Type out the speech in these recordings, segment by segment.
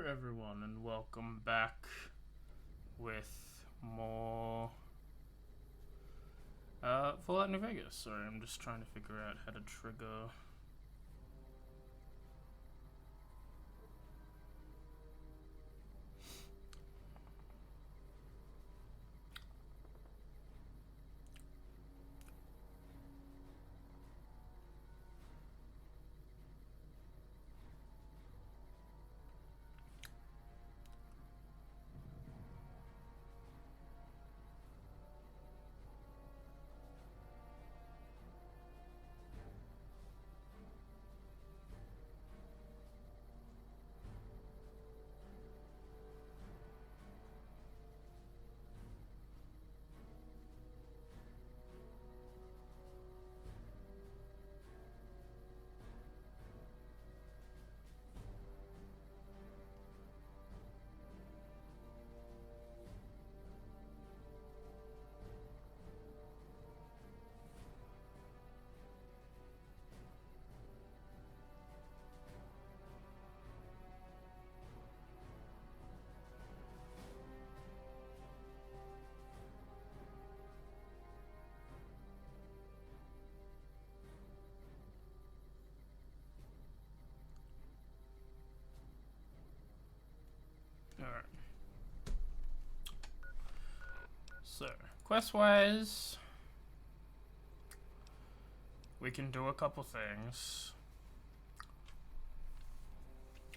everyone, and welcome back with more Fallout New Vegas. Sorry, I'm just trying to figure out how to trigger. Alright. So, quest-wise, we can do a couple things.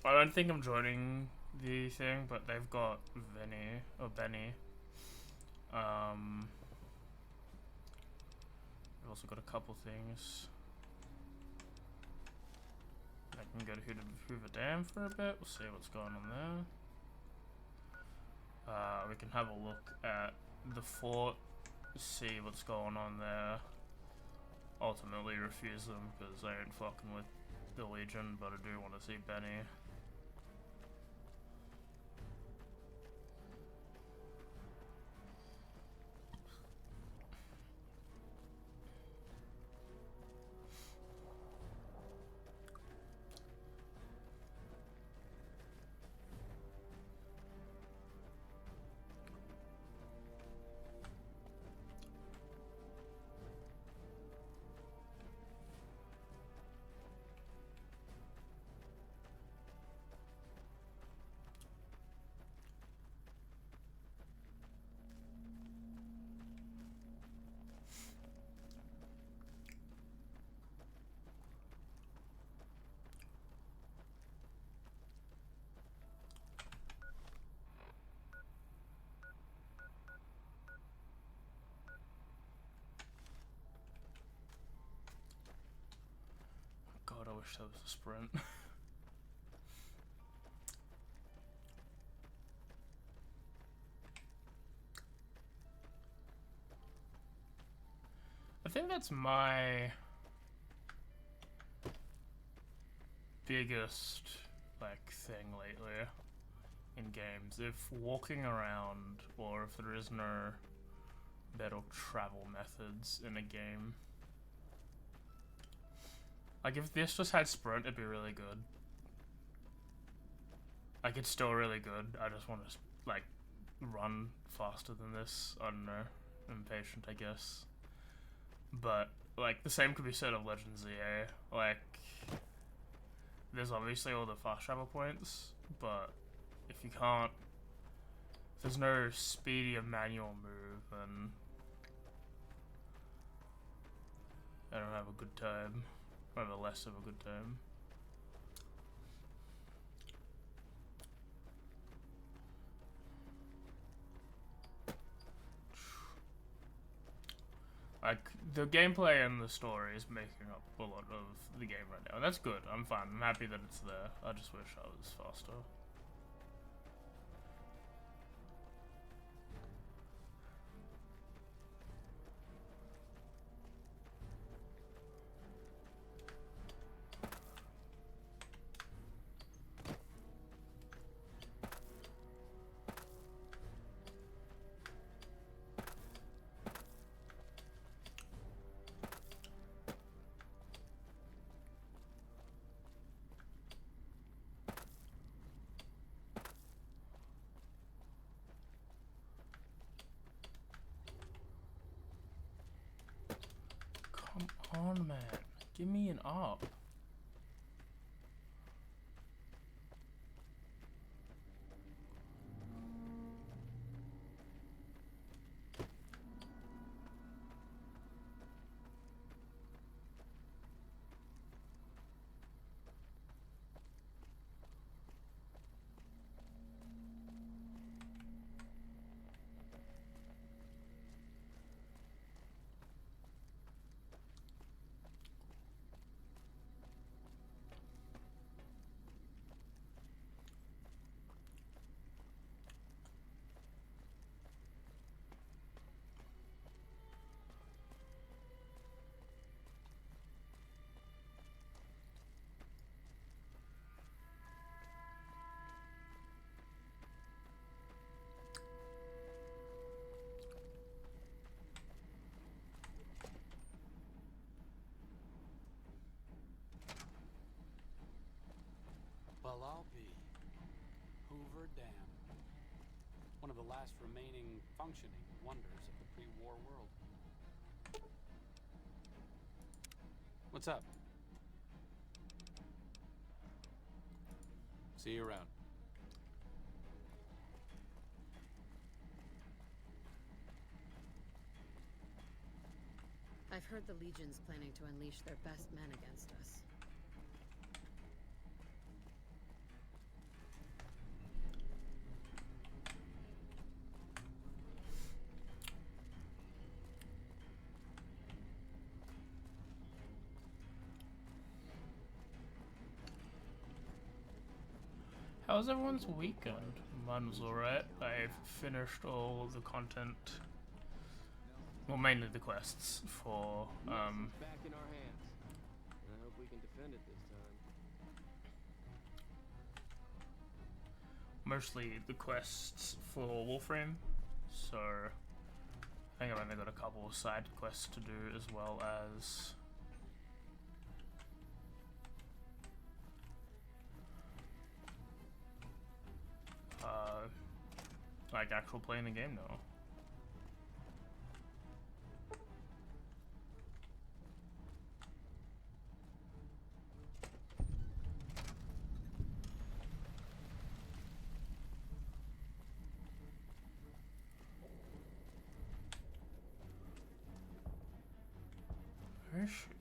I don't think I'm joining the thing, but they've got Benny. We've also got a couple things. I can go to Hoover Dam for a bit. We'll see what's going on there. We can have a look at the fort, see what's going on there. Ultimately refuse them because I ain't fucking with the Legion, but I do want to see Benny. God, I wish that was a sprint. I think that's my biggest thing lately in games. If walking around, or if there is no better travel methods in a game. Like, if this just had sprint, it'd be really good. Like, it's still really good. I just want to, run faster than this. I don't know. I'm impatient, I guess. But, the same could be said of Legends EA. There's obviously all the fast travel points, but if you can't... If there's no speedy of manual move, then... I don't have a good time. I have a less of a good time. The gameplay and the story is making up a lot of the game right now, and that's good. I'm fine. I'm happy that it's there. I just wish I was faster. on, man. Give me an up. Well, I'll be. Hoover Dam. One of the last remaining functioning wonders of the pre-war world. What's up? See you around. I've heard the Legion's planning to unleash their best men against us. How's everyone's weekend? Mine was alright. I've finished all of the content. Well, mainly the quests for, back in our hands. And I hope we can defend it this time. mostly the quests for Warframe. So, I think I've only got a couple of side quests to do as well as like actual playing the game now. Where is she?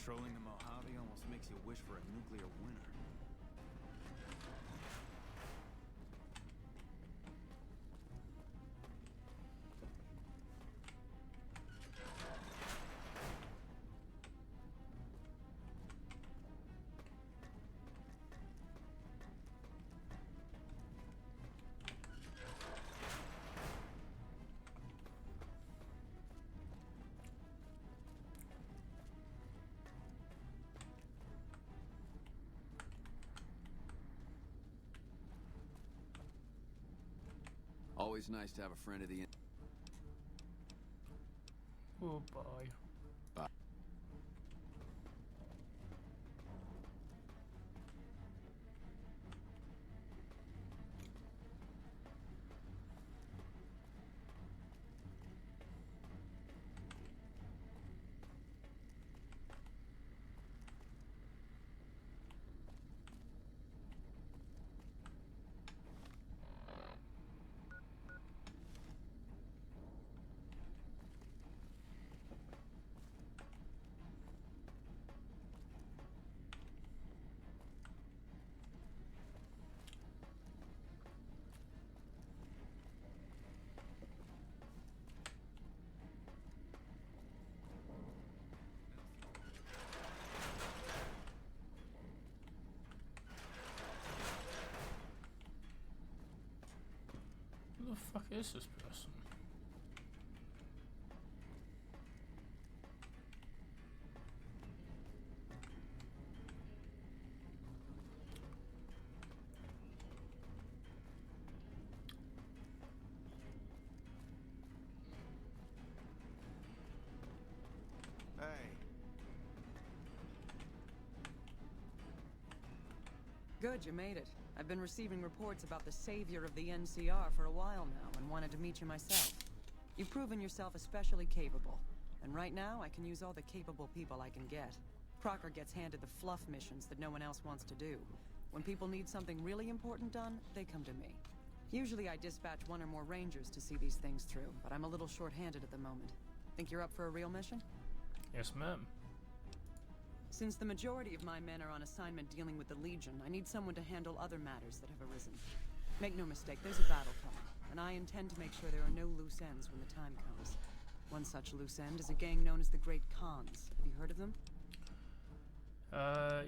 Patrolling the Mojave almost makes you wish for a nuclear winter. Always nice to have a friend of the... Oh boy. Bye. Who the fuck is this person? Hey. Good, you made it. I've been receiving reports about the savior of the NCR for a while now, and wanted to meet you myself. You've proven yourself especially capable, and right now I can use all the capable people I can get. Crocker gets handed the fluff missions that no one else wants to do. When people need something really important done, they come to me. Usually I dispatch one or more rangers to see these things through, but I'm a little short-handed at the moment. Think you're up for a real mission? Yes, ma'am. Since the majority of my men are on assignment dealing with the Legion, I need someone to handle other matters that have arisen. Make no mistake, there's a battle coming, and I intend to make sure there are no loose ends when the time comes. One such loose end is a gang known as the Great Khans. Have you heard of them?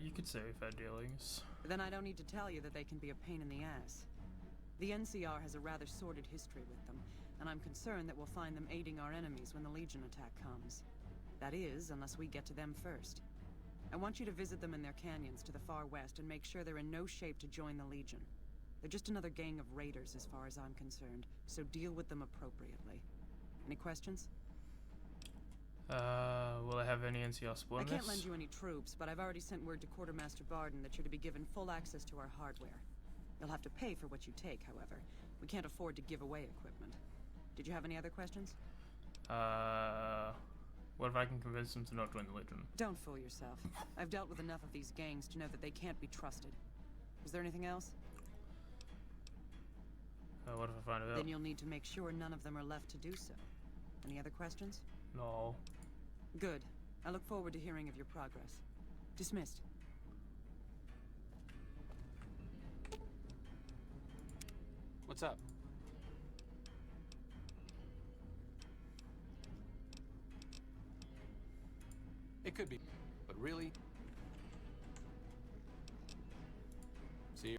You could say we've had dealings. Then I don't need to tell you that they can be a pain in the ass. The NCR has a rather sordid history with them, and I'm concerned that we'll find them aiding our enemies when the Legion attack comes. That is, unless we get to them first. I want you to visit them in their canyons to the far west and make sure they're in no shape to join the Legion. They're just another gang of raiders as far as I'm concerned, so deal with them appropriately. Any questions? Will I have any NCR support I in can't this? lend you any troops, but I've already sent word to Quartermaster Barden that you're to be given full access to our hardware. You'll have to pay for what you take, however. We can't afford to give away equipment. Did you have any other questions? What if I can convince them to not join the Legion? Don't fool yourself. I've dealt with enough of these gangs to know that they can't be trusted. Is there anything else? What if I find out? Then you'll need to make sure none of them are left to do so. Any other questions? No. Good. I look forward to hearing of your progress. Dismissed. What's up? It could be, but really? See you.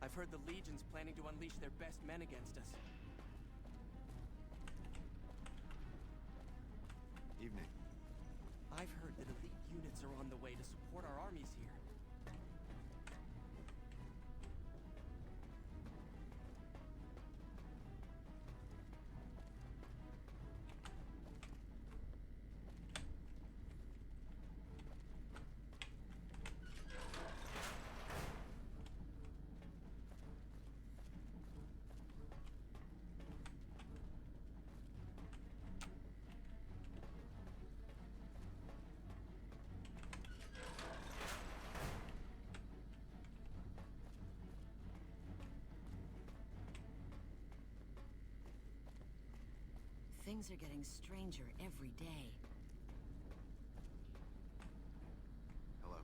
I've heard the Legion's planning to unleash their best men against us. Evening. I've heard that elite units are on the way to support our armies here. Things are getting stranger every day. Hello.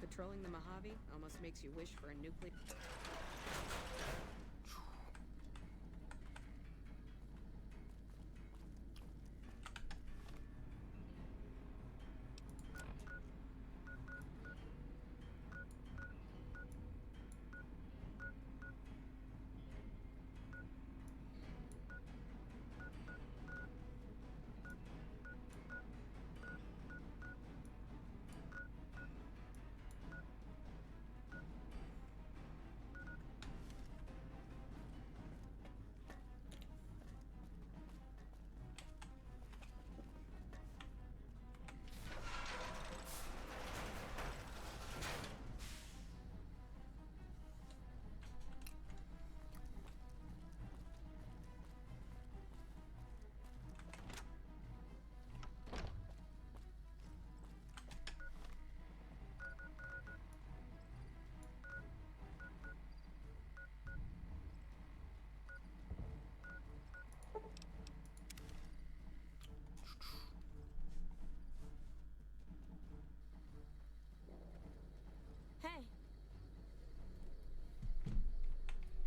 Patrolling the Mojave almost makes you wish for a nuclear...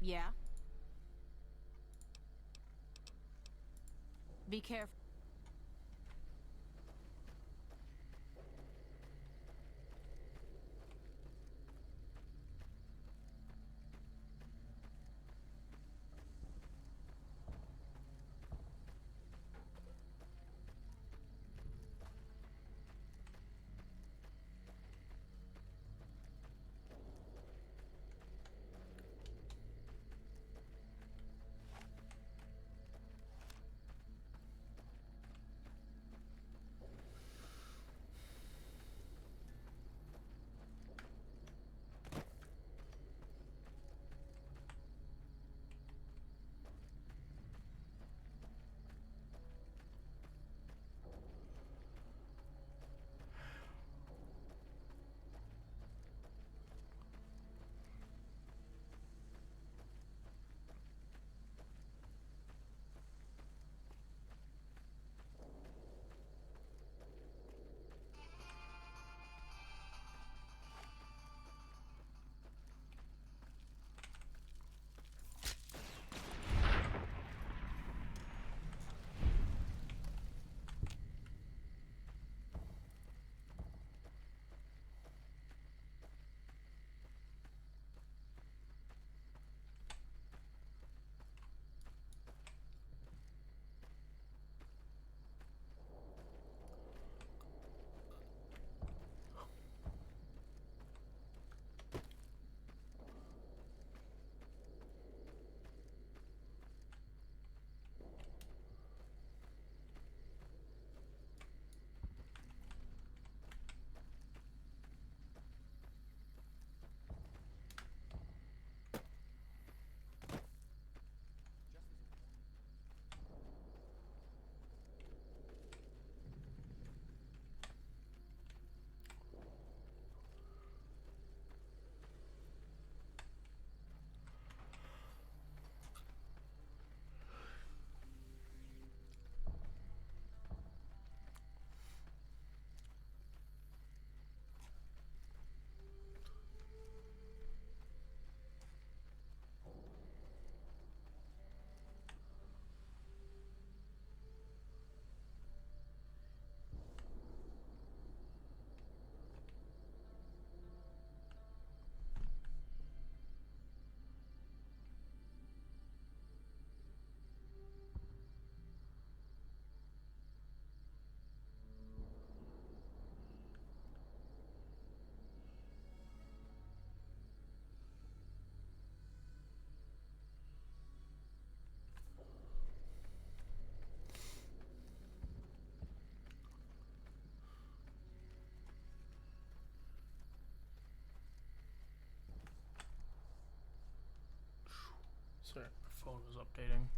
Yeah? Be careful. Sorry, my phone was updating.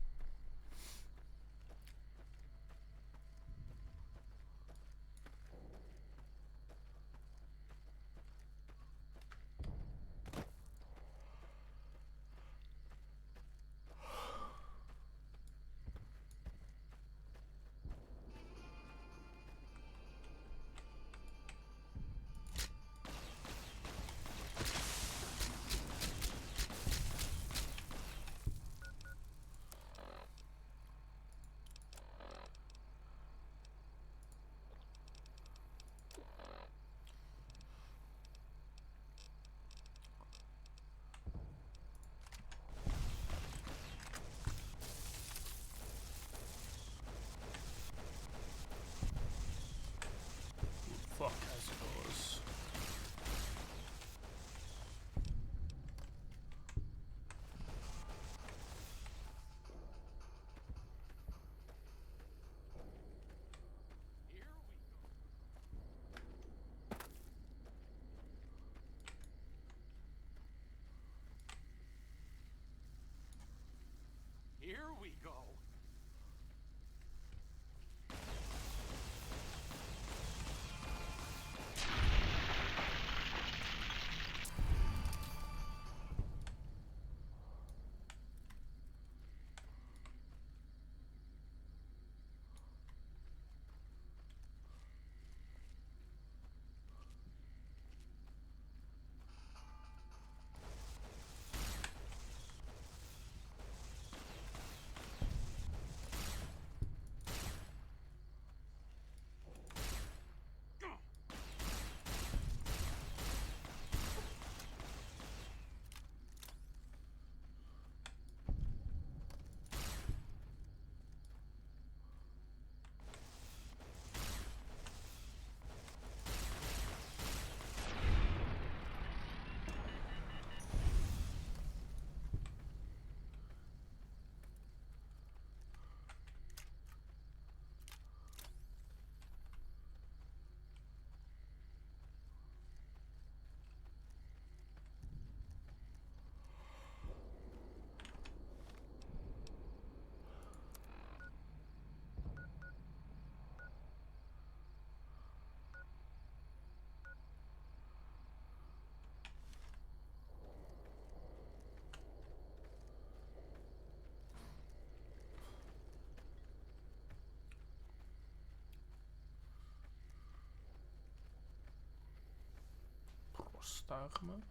ajustarme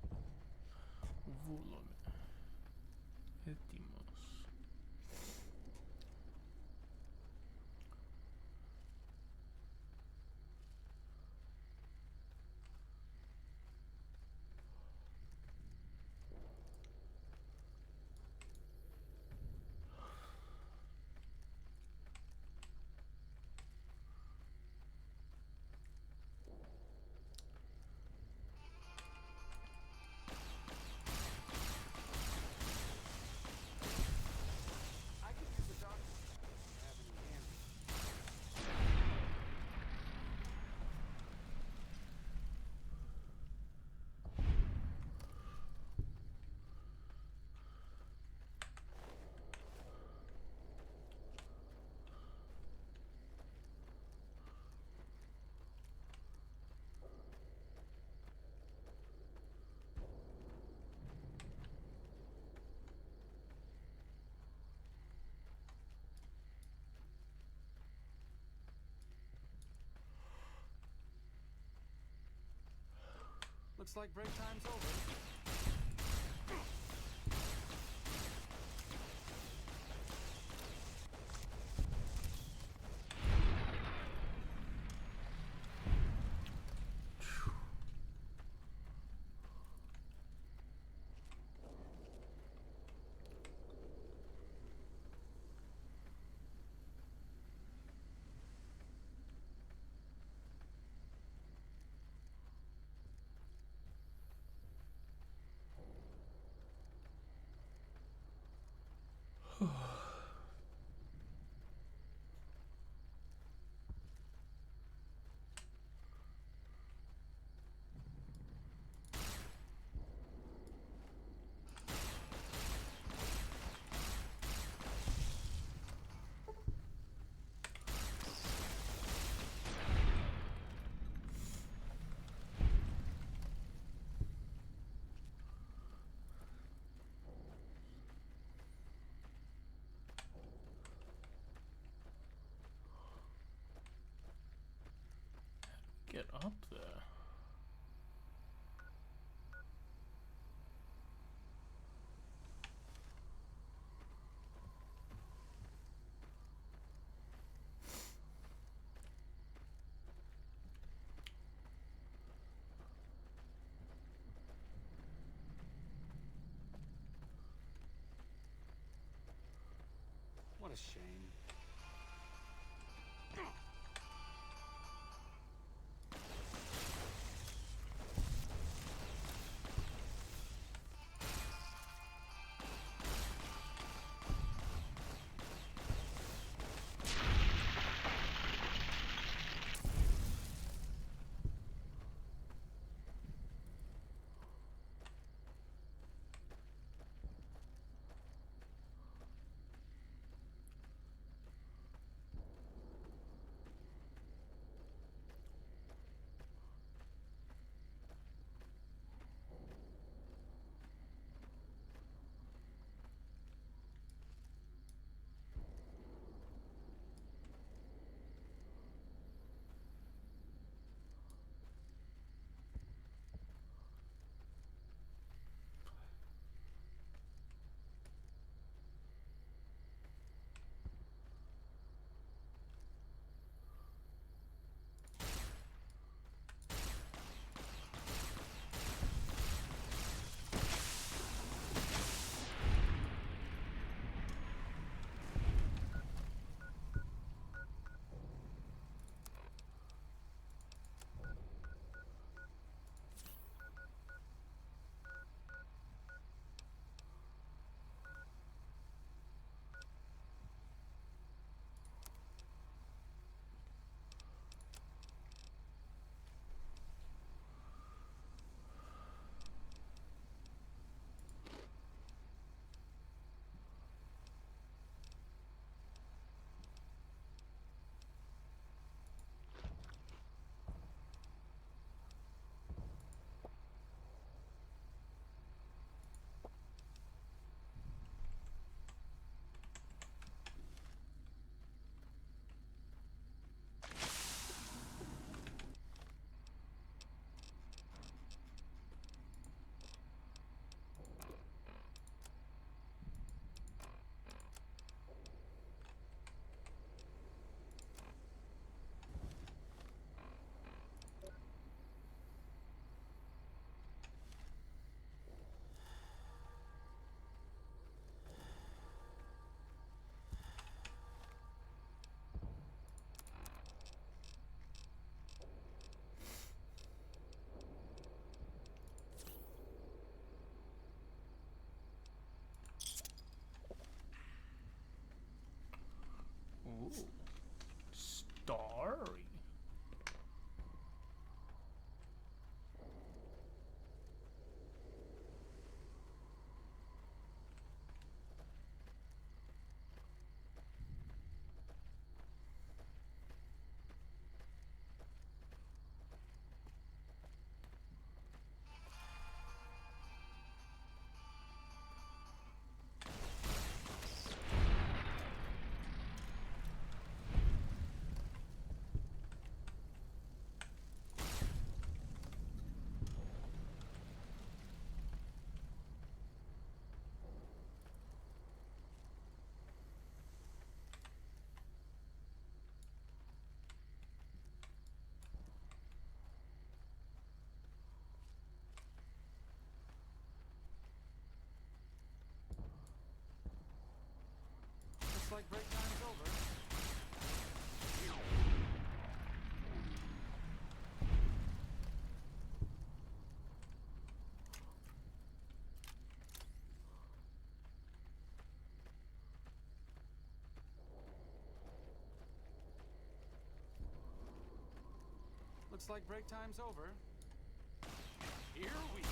o volume. Retimos. I could use a doctor. Have any handy? Looks like break time's over. Get up there. What a shame. like break time's over. Looks like break time's over. Here we go.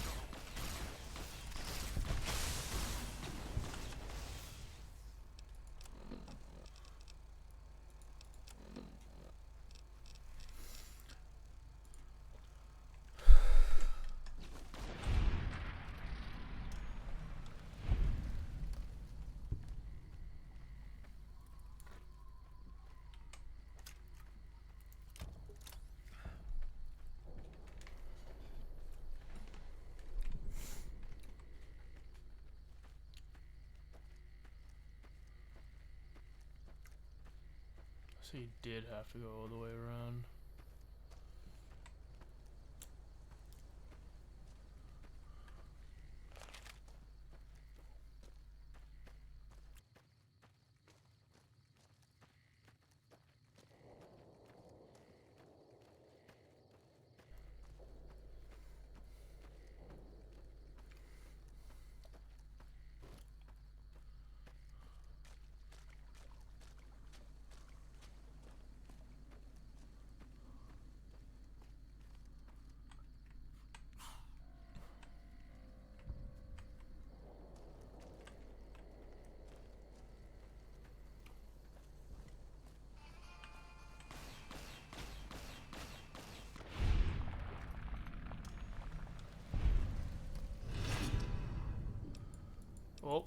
So you did have to go all the way around. Oh.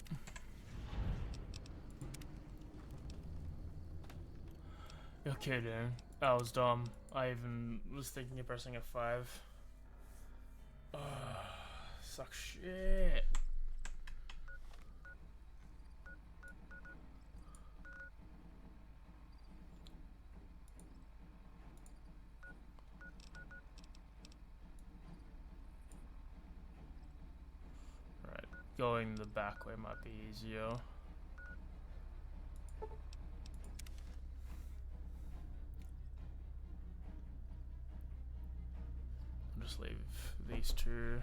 You're kidding. That was dumb. I even was thinking of pressing F5. Ugh, suck shit. Right, going the back way might be easier. Just leave these two.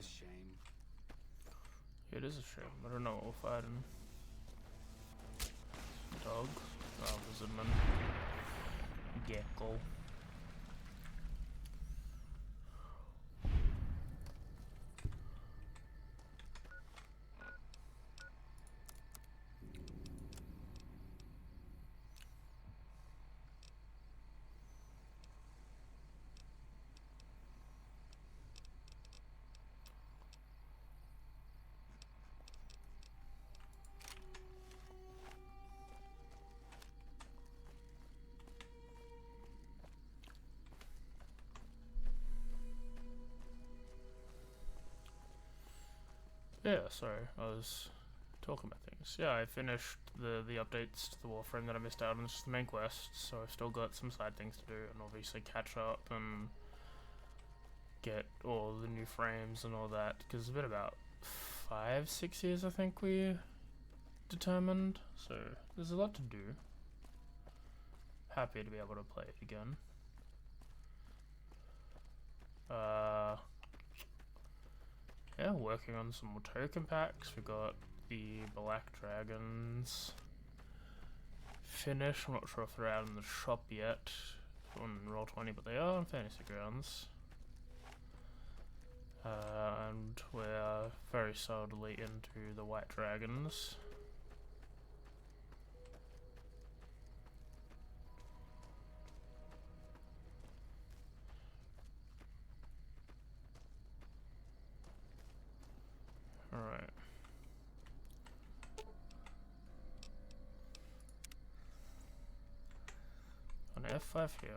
a shame. It is a shame. I don't know what we're fighting. Dog. Oh, lizardman. Gecko. Yeah, sorry, I was talking about things. Yeah, I finished the updates to the Warframe that I missed out on. It's just the main quest, so I've still got some side things to do, and obviously catch up and get all the new frames and all that, because it's been about 5-6 years, I think we determined, so there's a lot to do. Happy to be able to play it again. Yeah, working on some more token packs. We got the Black Dragons finished. I'm not sure if they're out in the shop yet on Roll20, but they are on Fantasy Grounds. And we're very solidly into the White Dragons. Alright. On F5 here.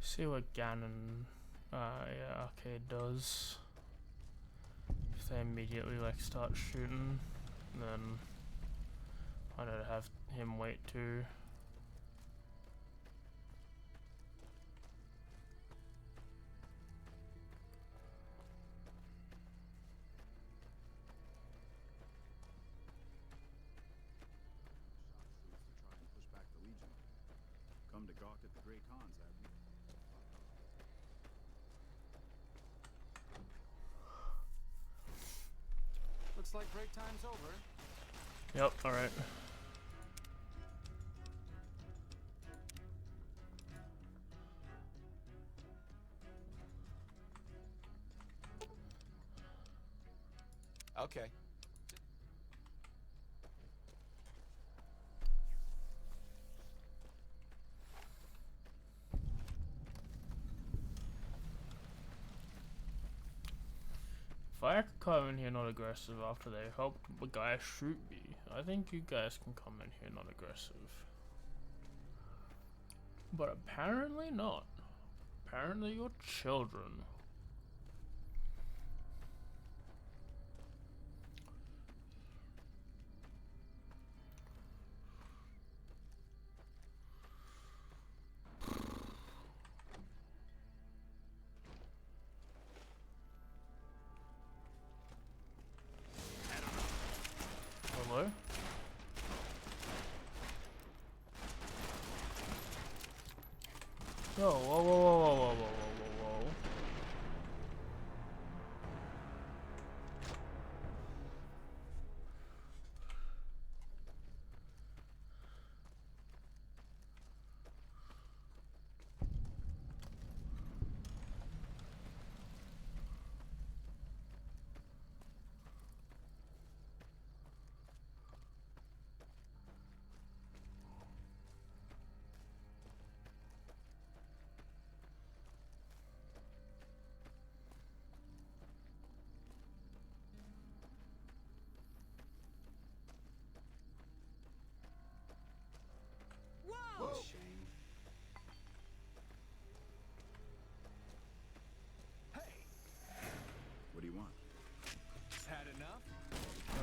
See what Ganon yeah, Arcade does. If they immediately like start shooting, then I don't have him wait too. To try and push back the Legion. Come to gawk at the Great Khans, have you? Looks like break time's over. Yep, alright. Okay. If I could come in here not aggressive after they helped the guy shoot me, I think you guys can come in here not aggressive. But apparently not. Apparently you're children. Hello? Whoa, whoa, whoa, whoa, whoa, whoa, whoa, whoa, whoa. What a shame. What do you want? Had enough?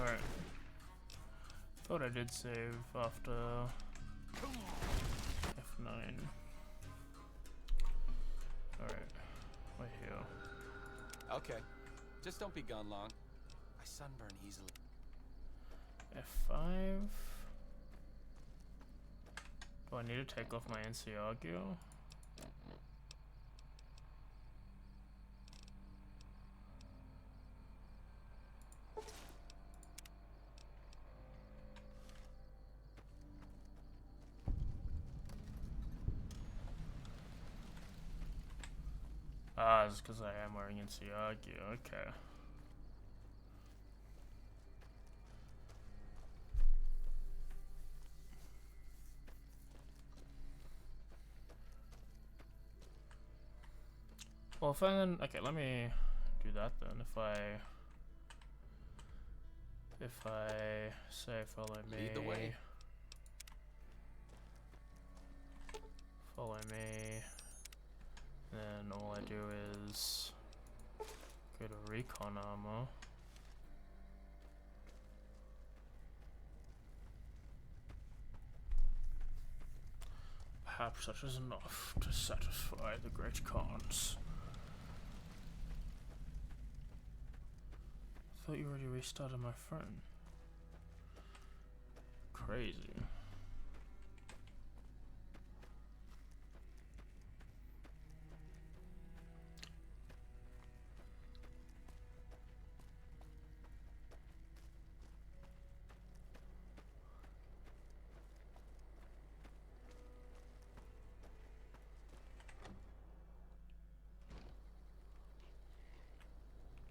Alright. Thought I did save after F9. Okay. Just don't be gone long. I sunburn easily. F5. Do I need to take off my NCR gear? Ah, it's because I am wearing NCR gear, okay. Well, if I then, okay, let me do that then. If I say follow me, Lead the way. follow me, then all I do is go to recon armor. Perhaps that is enough to satisfy the great Khans. I thought you already restarted my phone. Crazy.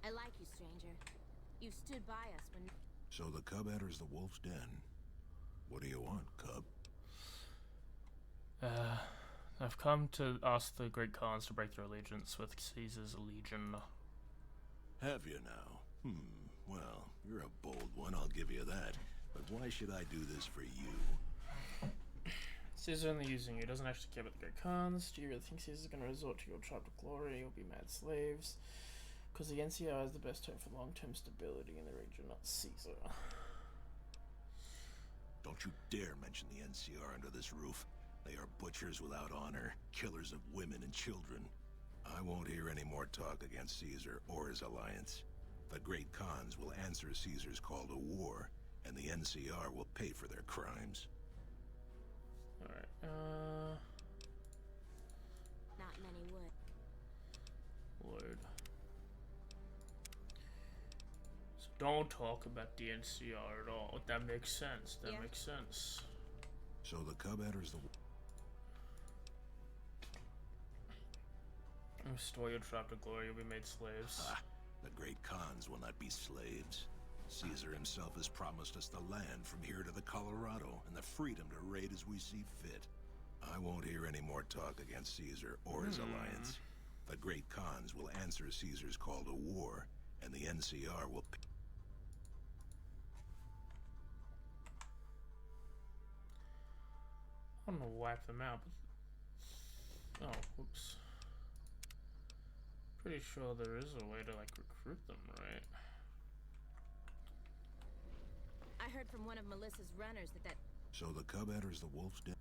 I like you, stranger. You stood by us when... So the cub enters the wolf's den. What do you want, cub? I've come to ask the great Khans to break their allegiance with Caesar's legion. Have you now? Well, you're a bold one, I'll give you that. But why should I do this for you? Caesar's only using you, doesn't actually care about the great Khans. Do you really think Caesar's gonna resort to your chapter glory or be mad slaves? Because the NCR is the best home for long-term stability in the region, not Caesar. Don't you dare mention the NCR under this roof. They are butchers without honor, killers of women and children. I won't hear any more talk against Caesar or his alliance. The great Khans will answer Caesar's call to war, and the NCR will pay for their crimes. Alright, Not many would. Lord. So don't talk about the NCR at all. That makes sense. That makes sense. So the cub enters the... Restore your chapter glory, you'll be made slaves. The great Khans will not be slaves. Caesar himself has promised us the land from here to the Colorado and the freedom to raid as we see fit. I won't hear any more talk against Caesar or his alliance. The great Khans will answer Caesar's call to war, and the NCR will... I don't want to wipe them out, but... Oh, whoops. Pretty sure there is a way to, like, recruit them, right? I heard from one of Melissa's runners that So the cub enters the wolf's den,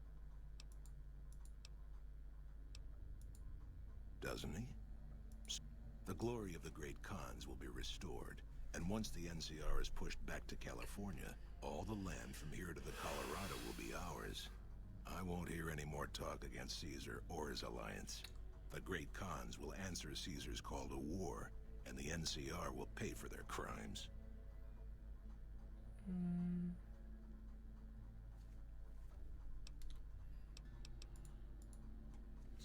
doesn't he? The glory of the great Khans will be restored, and once the NCR is pushed back to California, all the land from here to the Colorado will be ours. I won't hear any more talk against Caesar or his alliance. The great Khans will answer Caesar's call to war, and the NCR will pay for their crimes.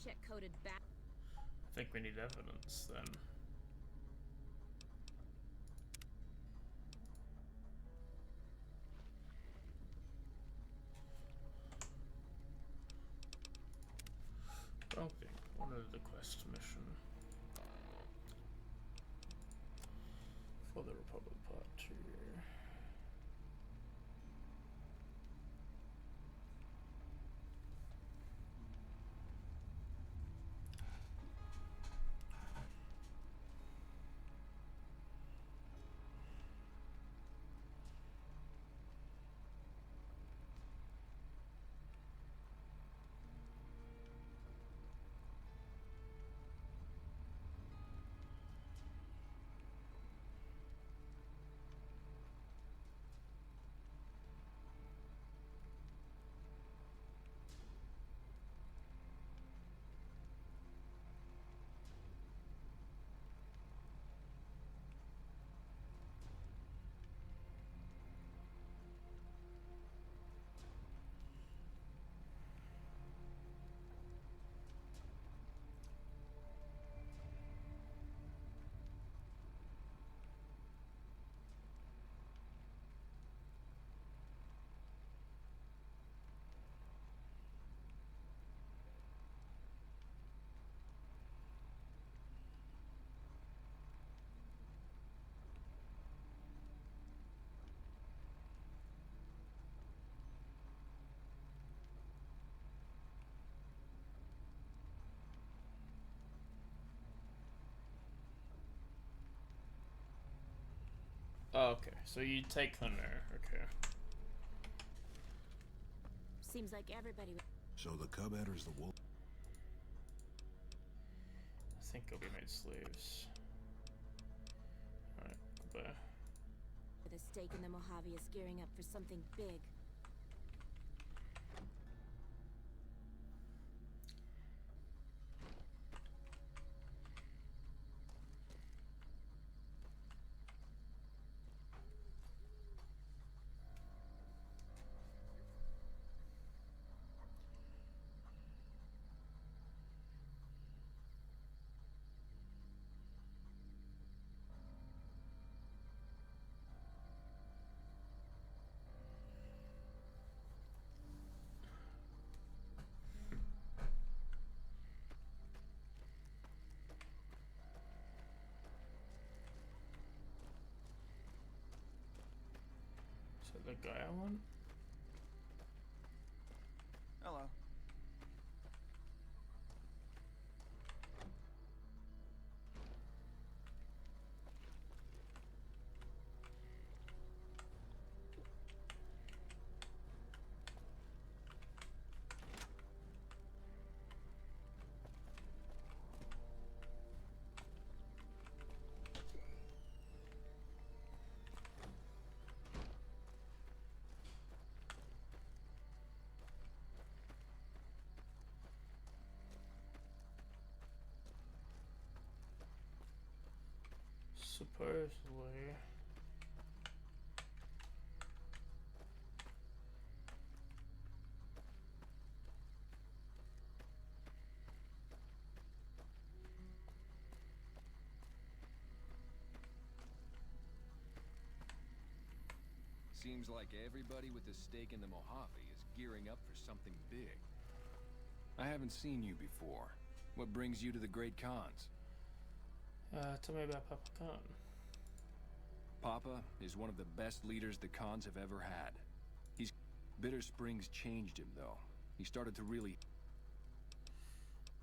check coded back. I think we need evidence then. Okay, one of the quest mission for the Republic Part 2. Oh, okay, so you take Hunter. Okay. Seems like everybody. So the cub enters the wolf. I think it'll be made slaves. Alright, goodbye. The stake in the Mojave is gearing up for something big. So the guy I want? Hello. Supposedly. Seems like everybody with a stake in the Mojave is gearing up for something big. I haven't seen you before. What brings you to the Great Khans? Tell me about Papa Khan. Papa is one of the best leaders the Khans have ever had. Bitter Springs changed him, though. He started to really...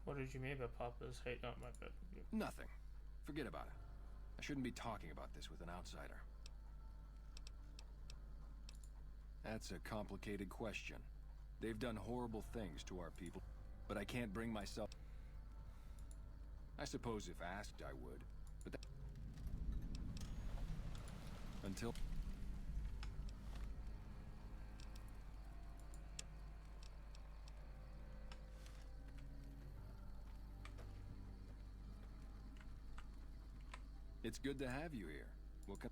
What did you mean by Papa's hate? Not my bad. Nothing. Forget about it. I shouldn't be talking about this with an outsider. That's a complicated question. They've done horrible things to our people, but I can't bring myself... I suppose if asked, I would, but that... Until... It's good to have you here. We'll come...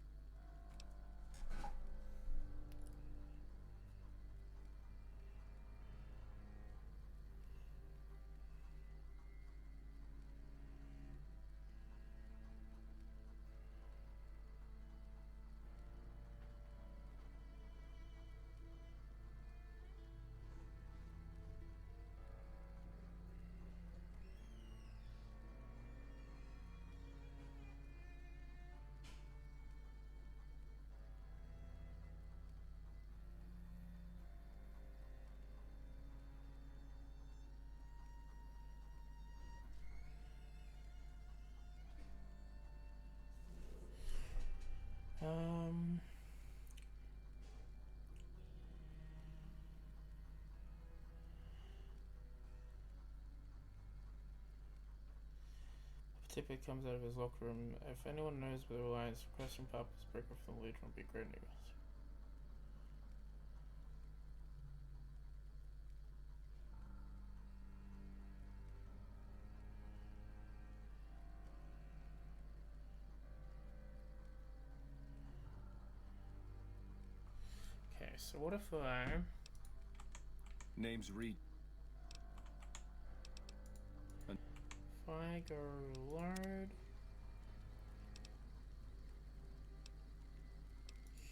Typically comes out of his locker room. If anyone knows where the Alliance requesting Papa's breaker from the Legion would be great news. Okay, so what if I... Name's Reed. If I go lard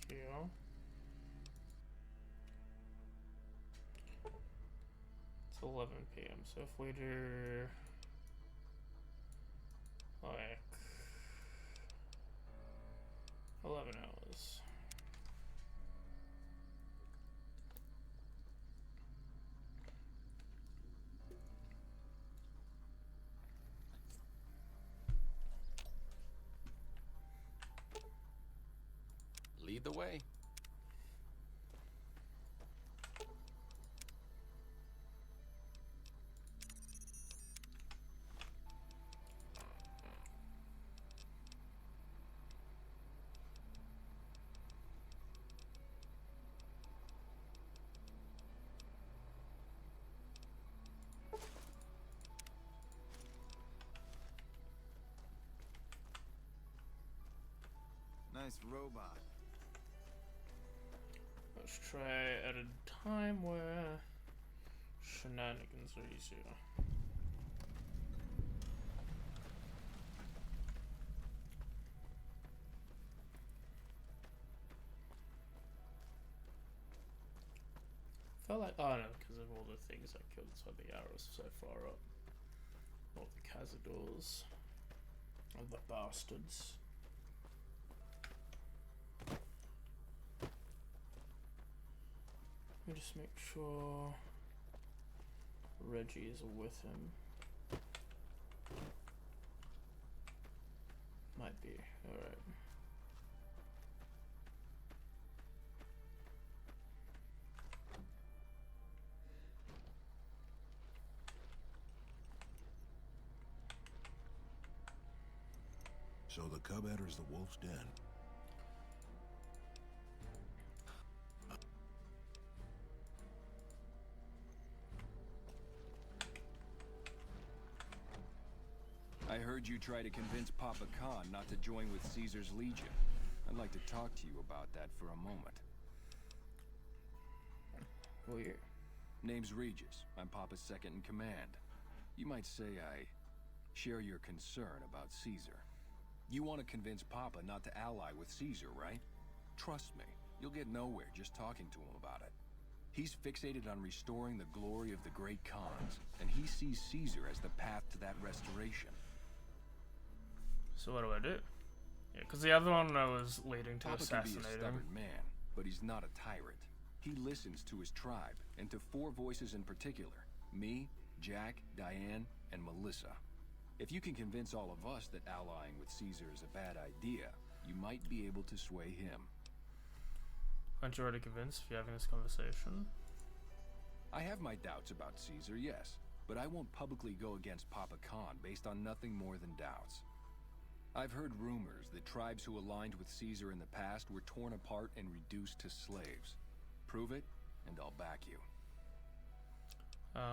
here, it's 11 p.m. So if we do like 11 hours. Lead the way. Nice robot. Let's try at a time where shenanigans are easier. Felt like, oh no, because of all the things I killed, so the arrows so far up. All the cazadors. All the bastards. Let me just make sure Reggie is with him. Might be, alright. So the cub enters the wolf's den. I heard you try to convince Papa Khan not to join with Caesar's Legion. I'd like to talk to you about that for a moment. Oh yeah. Name's Regis. I'm Papa's second in command. You might say I share your concern about Caesar. You want to convince Papa not to ally with Caesar, right? Trust me, you'll get nowhere just talking to him about it. He's fixated on restoring the glory of the great Khans, and he sees Caesar as the path to that restoration. So what do I do? Yeah, because the other one I was leading to Papa can be assassinating. a stubborn man, but he's not a tyrant. He listens to his tribe, and to 4 voices in particular. Me, Jack, Diane, and Melissa. If you can convince all of us that allying with Caesar is a bad idea, you might be able to sway him. Aren't you already convinced if you're having this conversation? I have my doubts about Caesar, yes, but I won't publicly go against Papa Khan based on nothing more than doubts. I've heard rumors that tribes who aligned with Caesar in the past were torn apart and reduced to slaves. Prove it, and I'll back you.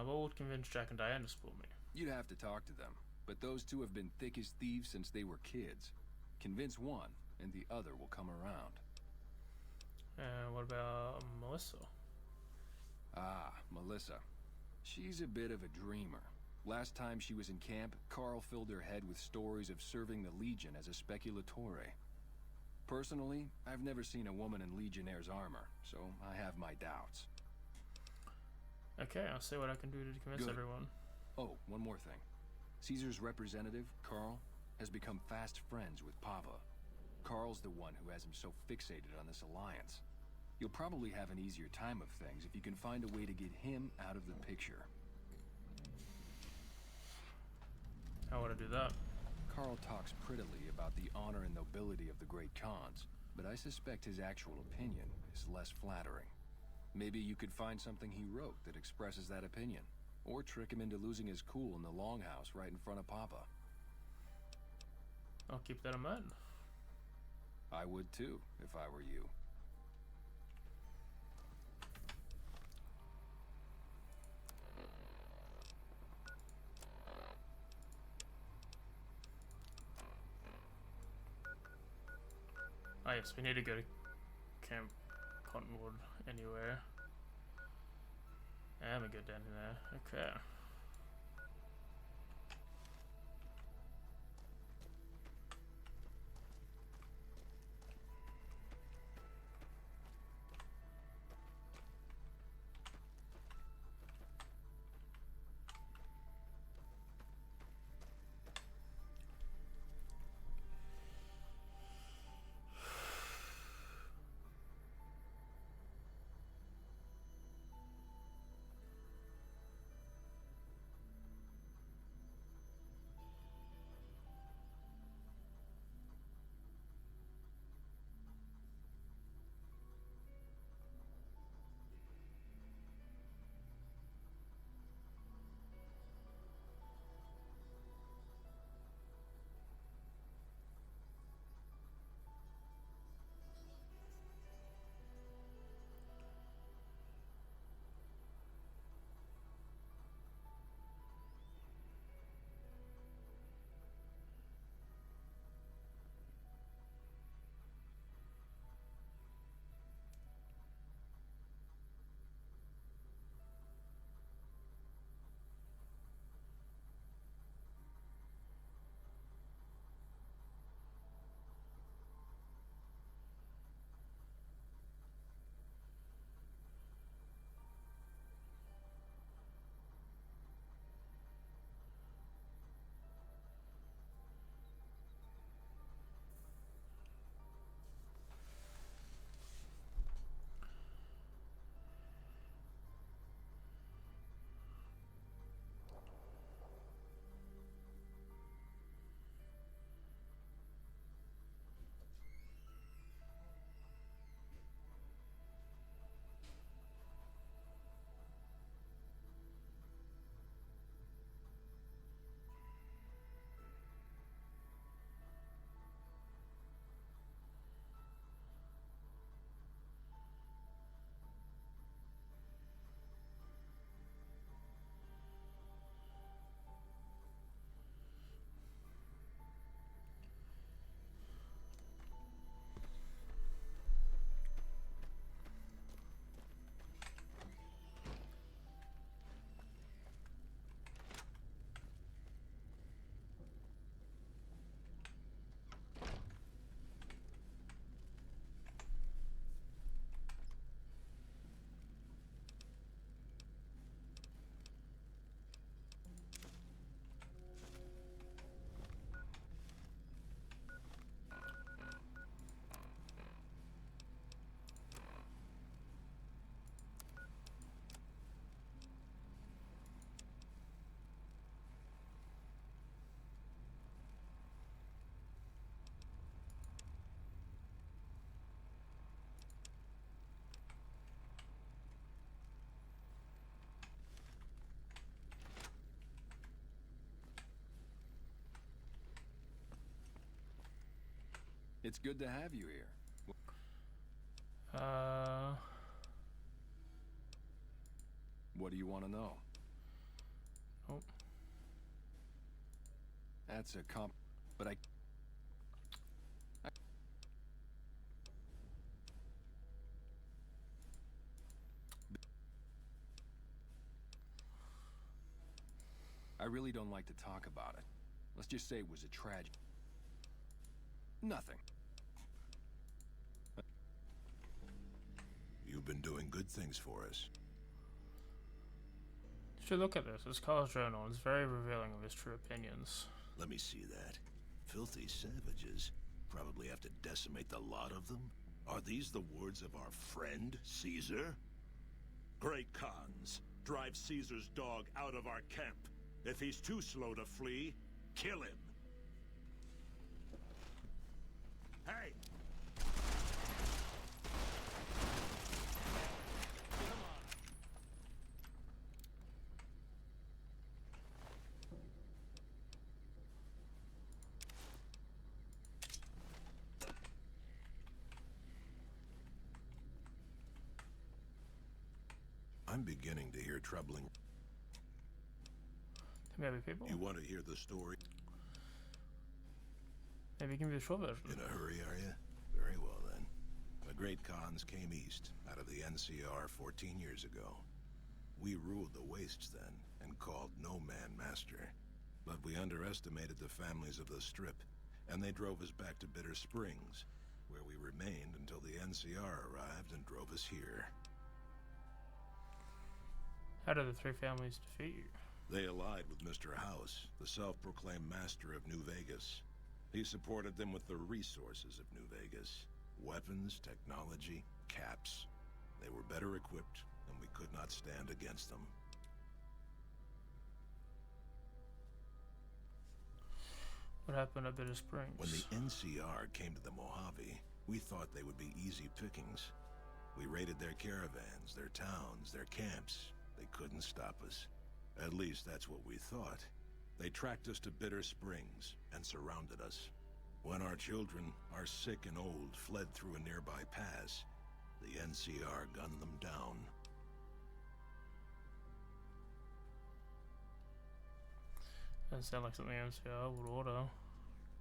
What would convince Jack and Diane to support me? You'd have to talk to them, but those two have been thick as thieves since they were kids. Convince one, and the other will come around. What about Melissa? Ah, Melissa. She's a bit of a dreamer. Last time she was in camp, Carl filled her head with stories of serving the Legion as a speculatore. Personally, I've never seen a woman in Legionnaire's armor, so I have my doubts. Okay, I'll see what I can do to convince Good. everyone. Oh, one more thing. Caesar's representative, Carl, has become fast friends with Papa. Carl's the one who has him so fixated on this alliance. You'll probably have an easier time of things if you can find a way to get him out of the picture. How would I do that? Carl talks prettily about the honor and nobility of the great Khans, but I suspect his actual opinion is less flattering. Maybe you could find something he wrote that expresses that opinion, or trick him into losing his cool in the longhouse right in front of Papa. I'll keep that in mind. I would too, if I were you. Oh yes, we need to go to Camp Cottonwood anywhere. And we go down in there. Okay. It's good to have you here. What do you want to know? Oh. That's a but I really don't like to talk about it. Let's just say it was a tragedy. Nothing. You've been doing good things for us. You should look at this. This Carl's journal is very revealing of his true opinions. Let me see that. Filthy savages. Probably have to decimate the lot of them. Are these the words of our friend, Caesar? Great Khans, drive Caesar's dog out of our camp. If he's too slow to flee, kill him. Hey! I'm beginning to hear troubling. Maybe people. You want to hear the story? Maybe give me the short version. In a hurry, are you? Very well, then. The Great Khans came east, out of the NCR 14 years ago. We ruled the wastes then, and called no man master. But we underestimated the families of the Strip, and they drove us back to Bitter Springs, where we remained until the NCR arrived and drove us here. How did the three families defeat you? They allied with Mr. House, the self-proclaimed master of New Vegas. He supported them with the resources of New Vegas. Weapons, technology, caps. They were better equipped, and we could not stand against them. What happened at Bitter Springs? When the NCR came to the Mojave, we thought they would be easy pickings. We raided their caravans, their towns, their camps. They couldn't stop us. At least that's what we thought. They tracked us to Bitter Springs and surrounded us. When our children, our sick and old, fled through a nearby pass, the NCR gunned them down. Doesn't sound like something NCR would order.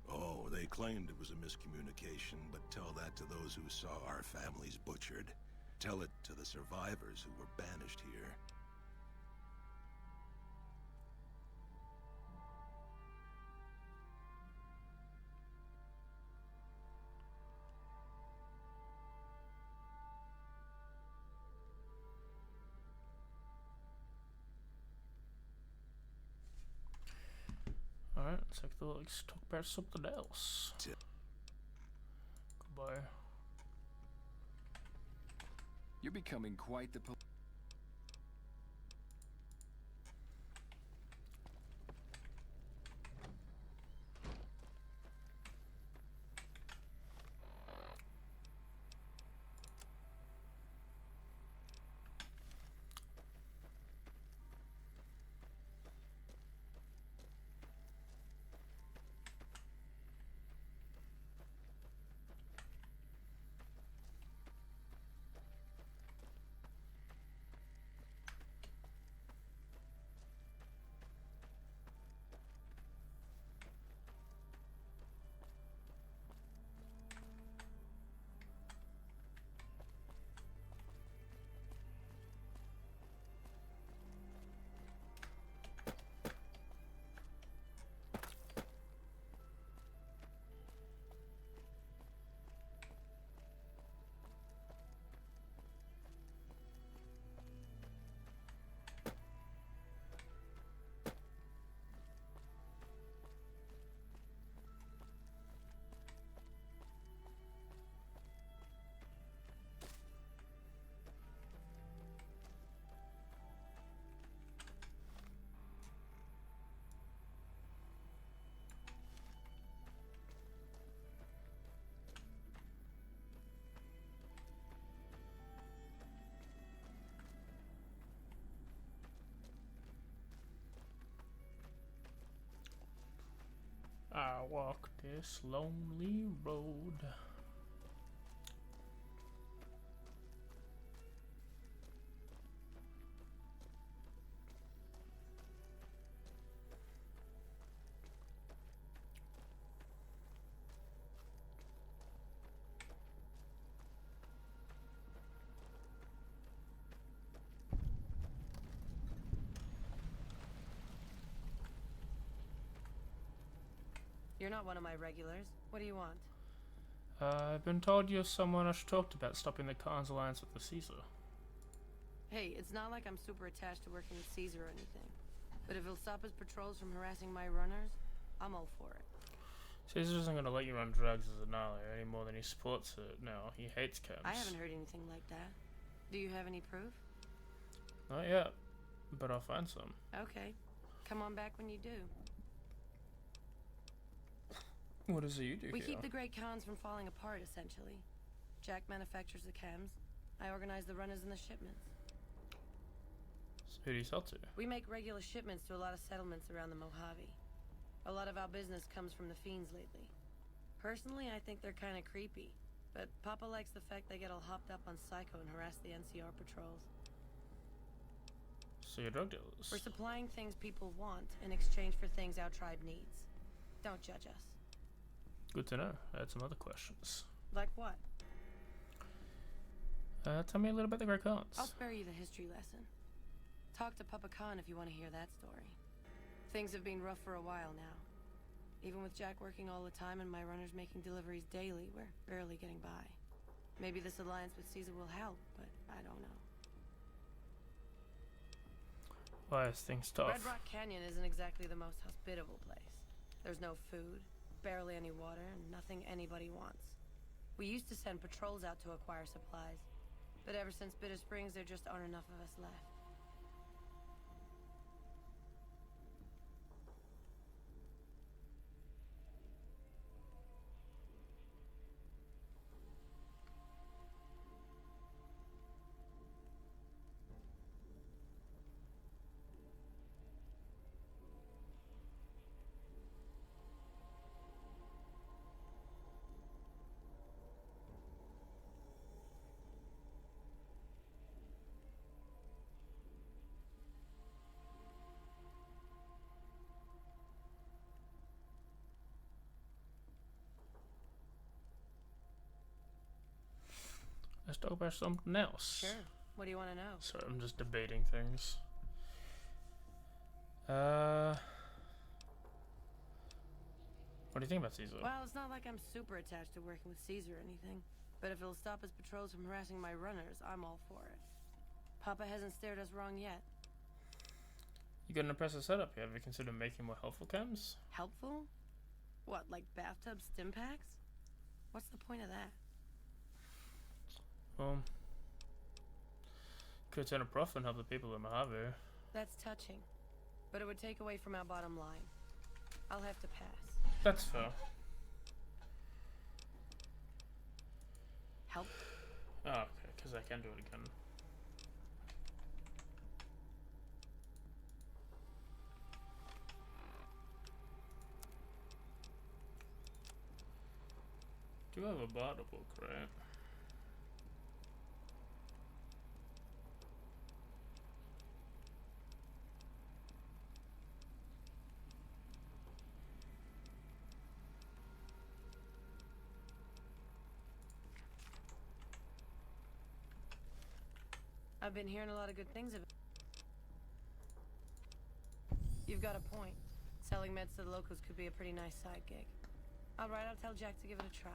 Oh, they claimed it was a miscommunication, but tell that to those who saw our families butchered. Tell it to the survivors who were banished here. Alright, let's talk about something else. Goodbye. You're becoming quite the I walk this lonely road. You're not one of my regulars. What do you want? I've been told you're someone I should talk to about stopping the Khan's alliance with the Caesar. Hey, it's not like I'm super attached to working with Caesar or anything. But if he'll stop his patrols from harassing my runners, I'm all for it. Caesar isn't going to let you run drugs as an ally any more than he supports it. No, he hates camps. I haven't heard anything like that. Do you have any proof? Not yet, but I'll find some. Okay. Come on back when you do. What is it you do We here? keep the Great Khans from falling apart, essentially. Jack manufactures the chems. I organize the runners and the shipments. So who do you sell to? We make regular shipments to a lot of settlements around the Mojave. A lot of our business comes from the fiends lately. Personally, I think they're kind of creepy. But Papa likes the fact they get all hopped up on Psycho and harass the NCR patrols. So you're drug dealers? We're supplying things people want in exchange for things our tribe needs. Don't judge us. Good to know. I had some other questions. Like what? Tell me a little about the Great Khans. I'll spare you the history lesson. Talk to Papa Khan if you want to hear that story. Things have been rough for a while now. Even with Jack working all the time and my runners making deliveries daily, we're barely getting by. Maybe this alliance with Caesar will help, but I don't know. Why is things tough? Red Rock Canyon isn't exactly the most hospitable place. There's no food, barely any water, and nothing anybody wants. We used to send patrols out to acquire supplies, but ever since Bitter Springs, there just aren't enough of us left. Let's talk about something else. Sure. What do you want to know? Sorry, I'm just debating things. What do you think about Caesar? Well, it's not like I'm super attached to working with Caesar or anything. But if it'll stop his patrols from harassing my runners, I'm all for it. Papa hasn't steered us wrong yet. You got an impressive setup here. Have you considered making more helpful chems? Helpful? What, like bathtub stim packs? What's the point of that? Could turn a profit and help the people in Mojave. That's touching. But it would take away from our bottom line. I'll have to pass. That's fair. Help? Oh, okay, because I can do it again. Do have a barter book, right? I've been hearing a lot of good things of it. You've got a point. Selling meds to the locals could be a pretty nice side gig. Alright, I'll tell Jack to give it a try.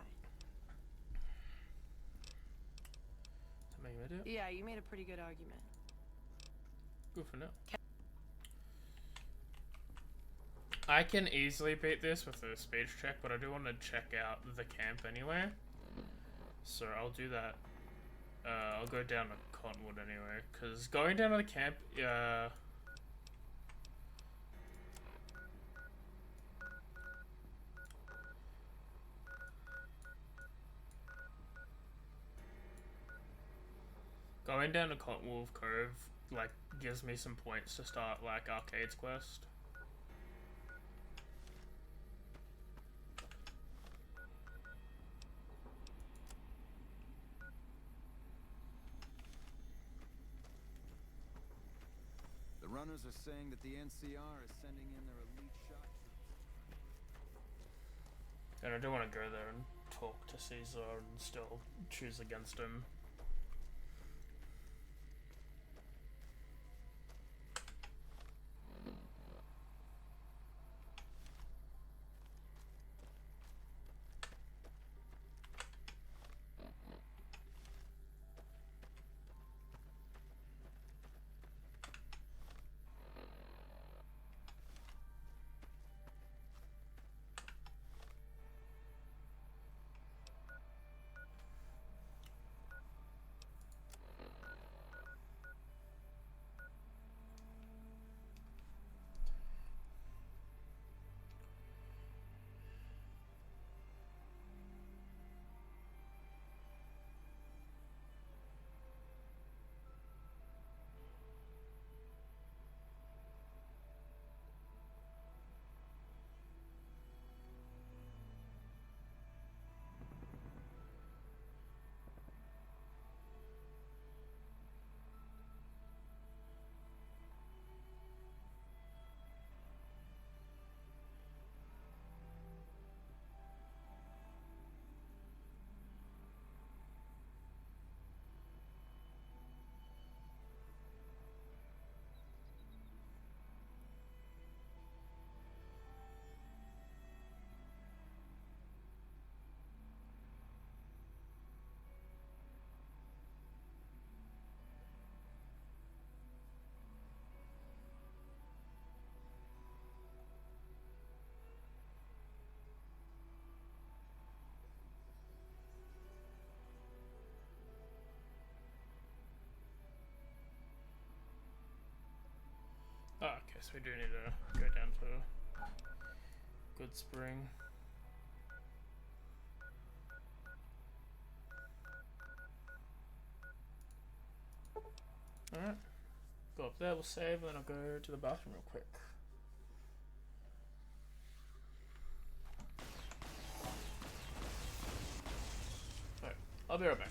Something you do? Yeah, you made a pretty good argument. Good for now. I can easily beat this with a speech check, but I do want to check out the camp anyway. So I'll do that. I'll go down to Cottonwood anyway, because going down to the camp, going down to Cottonwood Cove, like, gives me some points to start, like, Arcade's quest. runners are saying that the NCR is sending in their elite shot troops. And I do want to go there and talk to Caesar and still choose against him. Oh, okay, so we do need to go down to Good Spring. Alright, go up there, we'll save, and then I'll go to the bathroom real quick. Alright, I'll be right back.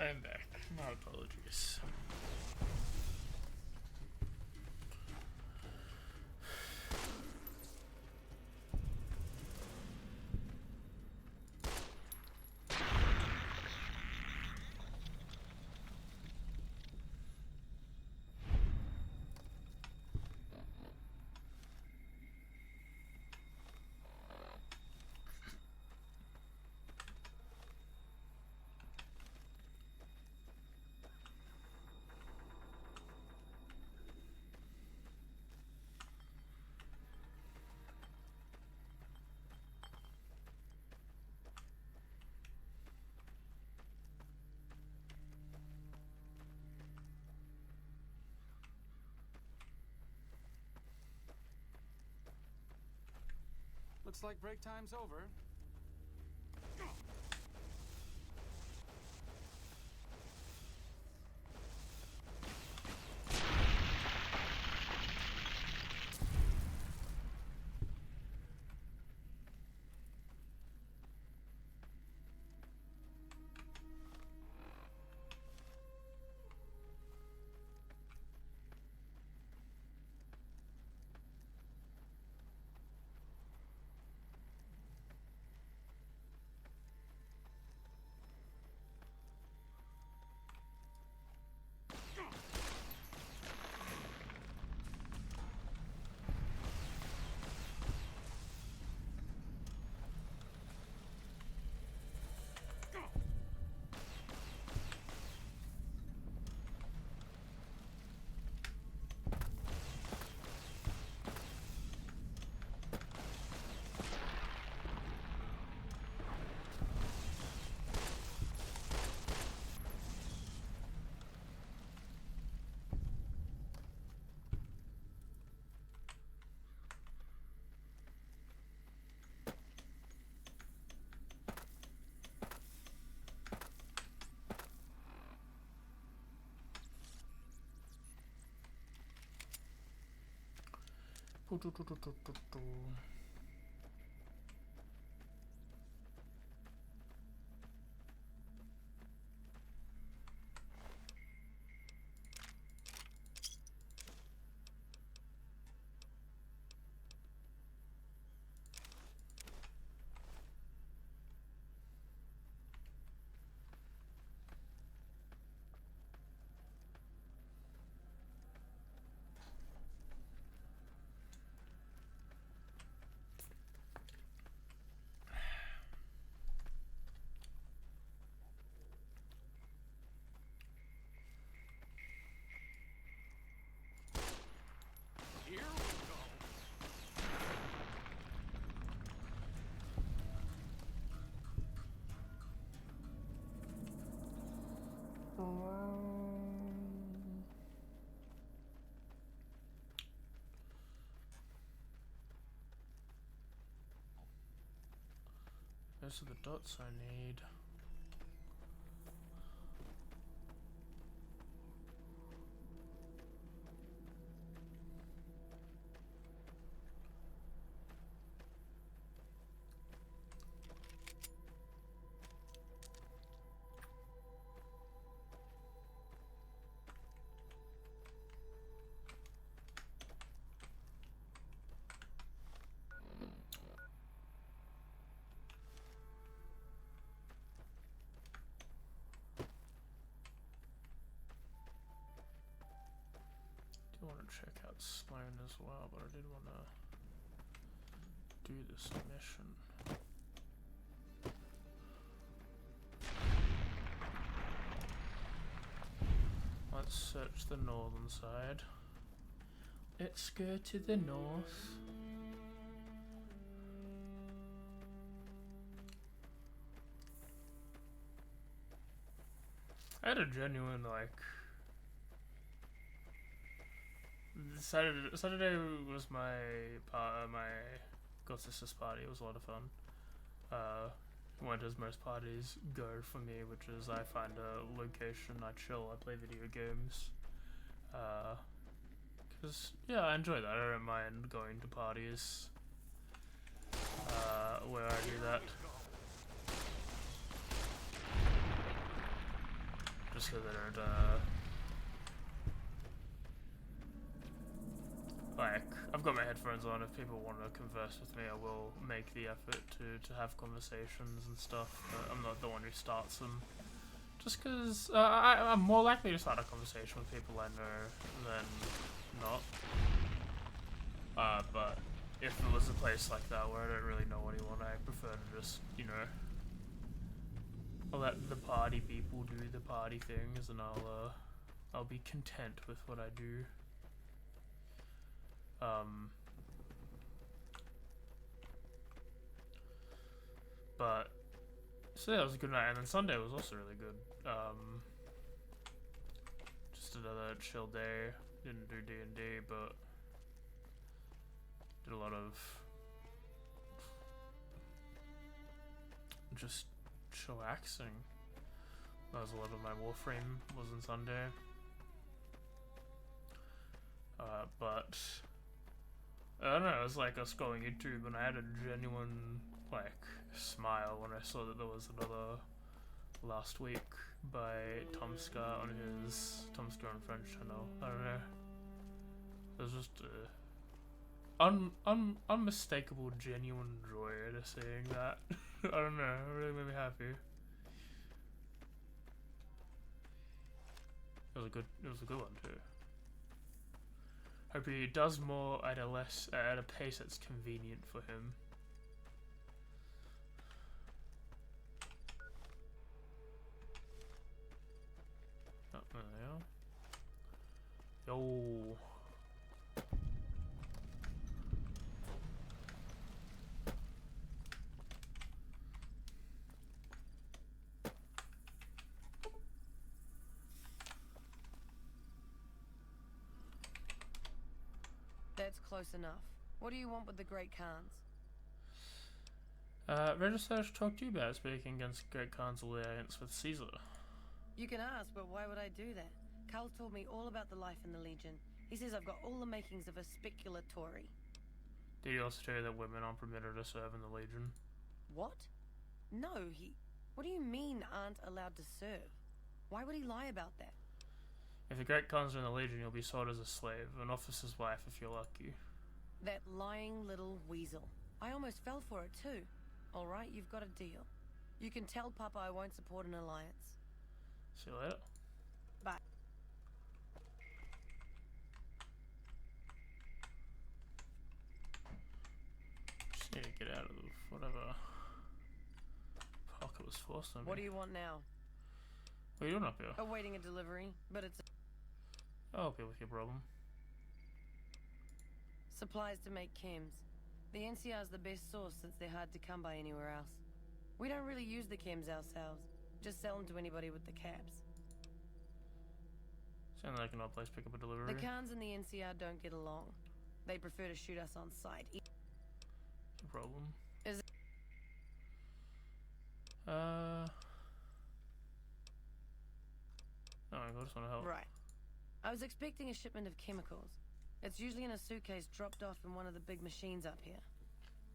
I'm back. My apologies. Looks like break time's over. Here we go. Those are the dots I need. I want to check out Sloan as well, but I did want to do this mission. Let's search the northern side. Let's go to the north. I had a genuine, like, Saturday was my God Sisters party. It was a lot of fun. Went as most parties go for me, which is I find a location, I chill, I play video games. Cause yeah, I enjoy that. I don't mind going to parties where I do that. just because I don't, like, I've got my headphones on. If people want to converse with me, I will make the effort to have conversations and stuff, but I'm not the one who starts them. Just because I'm more likely to start a conversation with people I know than not. But if it was a place like that where I don't really know anyone, I prefer to just, you know, I'll let the party people do the party things, and I'll be content with what I do. But so yeah, it was a good night, and then Sunday was also really good. Just another chill day. Didn't do D&D, but did a lot of just chillaxing. That was a lot of my Warframe was on Sunday. But I don't know, it was like I was scrolling YouTube and I had a genuine like smile when I saw that there was another Last Week by Tomska on his Tomska on French channel. I don't know. It was just unmistakable genuine joy to seeing that. I don't know, it really made me happy. It was a good one too. Hope he does more at a pace that's convenient for him. Oh, there they are. Yo. That's close enough. What do you want with the Great Khans? Register to talk to you about speaking against Great Khan's alliance with Caesar. You can ask, but why would I do that? Carl told me all about the life in the Legion. He says I've got all the makings of a speculatory. Did he also tell you that women aren't permitted to serve in the Legion? What? No, What do you mean aren't allowed to serve? Why would he lie about that? If the Great Khans are in the Legion, you'll be sold as a slave, an officer's wife if you're lucky. That lying little weasel. I almost fell for it too. Alright, you've got a deal. You can tell Papa I won't support an alliance. See you later. Bye. Just need to get out of whatever pocket was forced on me. What do you want now? What are you doing up here? Awaiting a delivery, but it's I'll help you with your problem. supplies to make chems. The NCR's the best source since they're hard to come by anywhere else. We don't really use the chems ourselves. Just sell them to anybody with the caps. Sounds like an odd place to pick up a delivery. The Khans and the NCR don't get along. They prefer to shoot us on sight. No problem. Is it Oh, I just want to help. right. I was expecting a shipment of chemicals. It's usually in a suitcase dropped off in one of the big machines up here.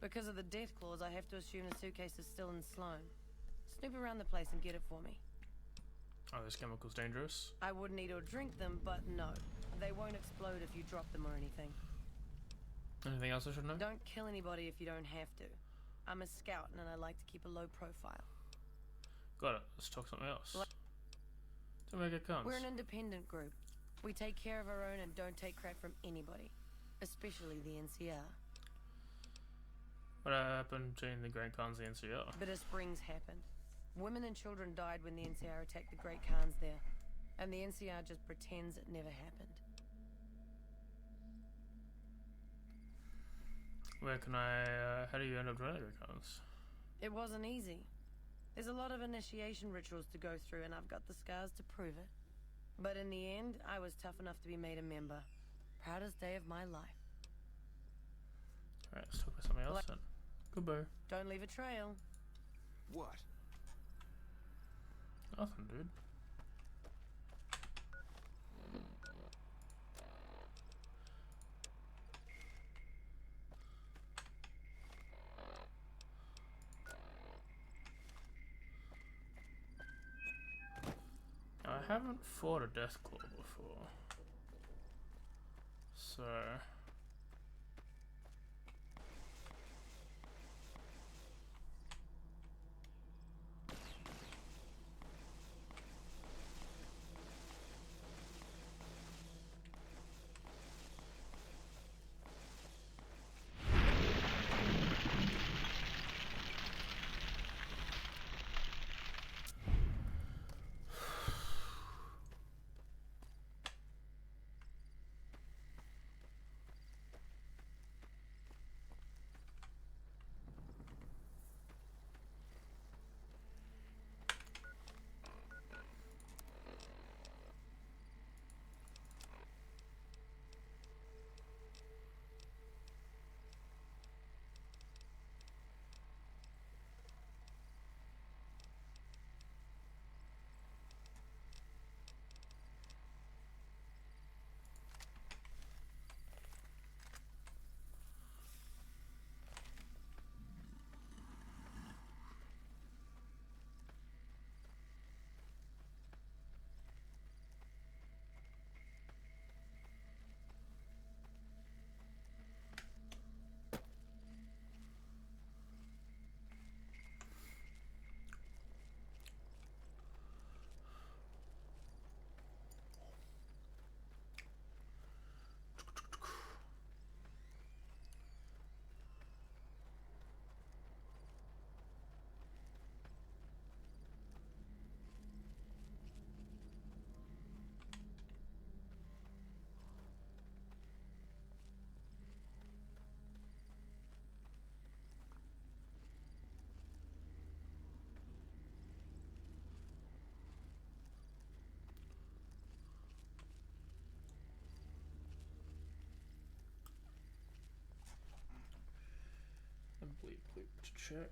Because of the death clause, I have to assume the suitcase is still in Sloan. Snoop around the place and get it for me. Are those chemicals dangerous? I wouldn't eat or drink them, but no. They won't explode if you drop them or anything. Anything else I should know? Don't kill anybody if you don't have to. I'm a scout and I like to keep a low profile. Got it. Let's talk something else. Don't make it counts. We're an independent group. We take care of our own and don't take crap from anybody. Especially the NCR. What happened between the Great Khans and the NCR? Bitter springs happened. Women and children died when the NCR attacked the Great Khans there. And the NCR just pretends it never happened. Where can I, how do you end up joining the Great Khans? It wasn't easy. There's a lot of initiation rituals to go through and I've got the scars to prove it. But in the end, I was tough enough to be made a member. Proudest day of my life. Alright, let's talk about something else then. Goodbye. Don't leave a trail. What? Nothing, dude. I haven't fought a Deathclaw before, so bleep to check.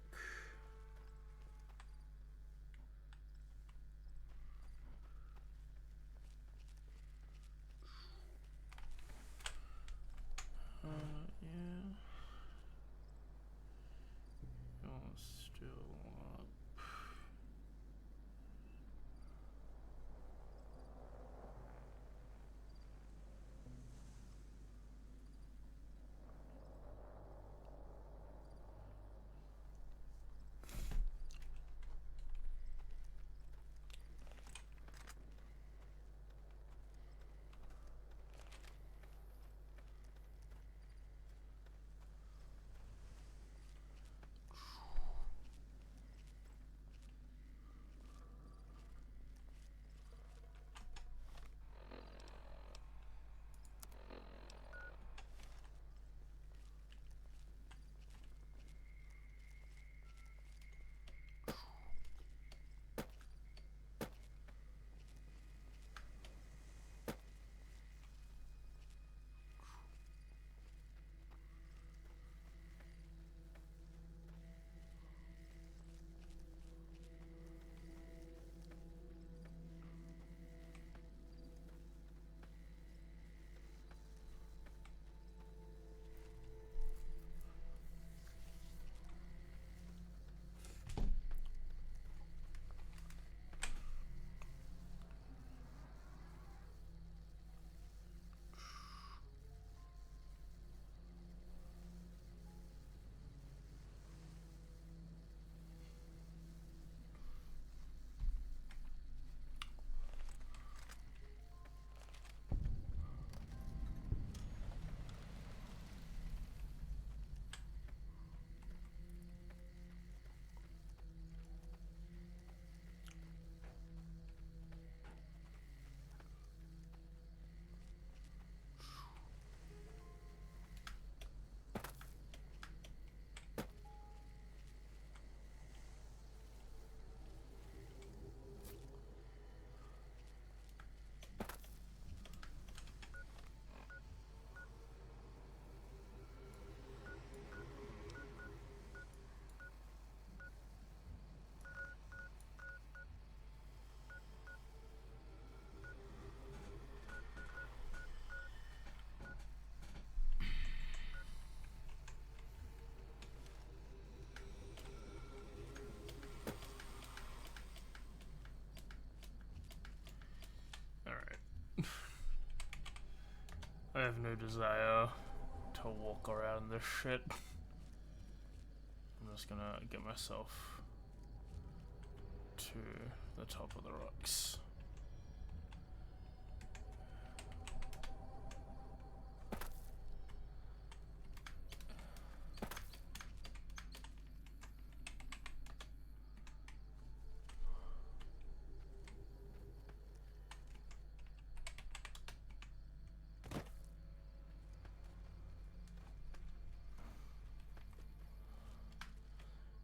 Yeah. Oh, still up. I have no desire to walk around this shit. I'm just gonna get myself to the top of the rocks.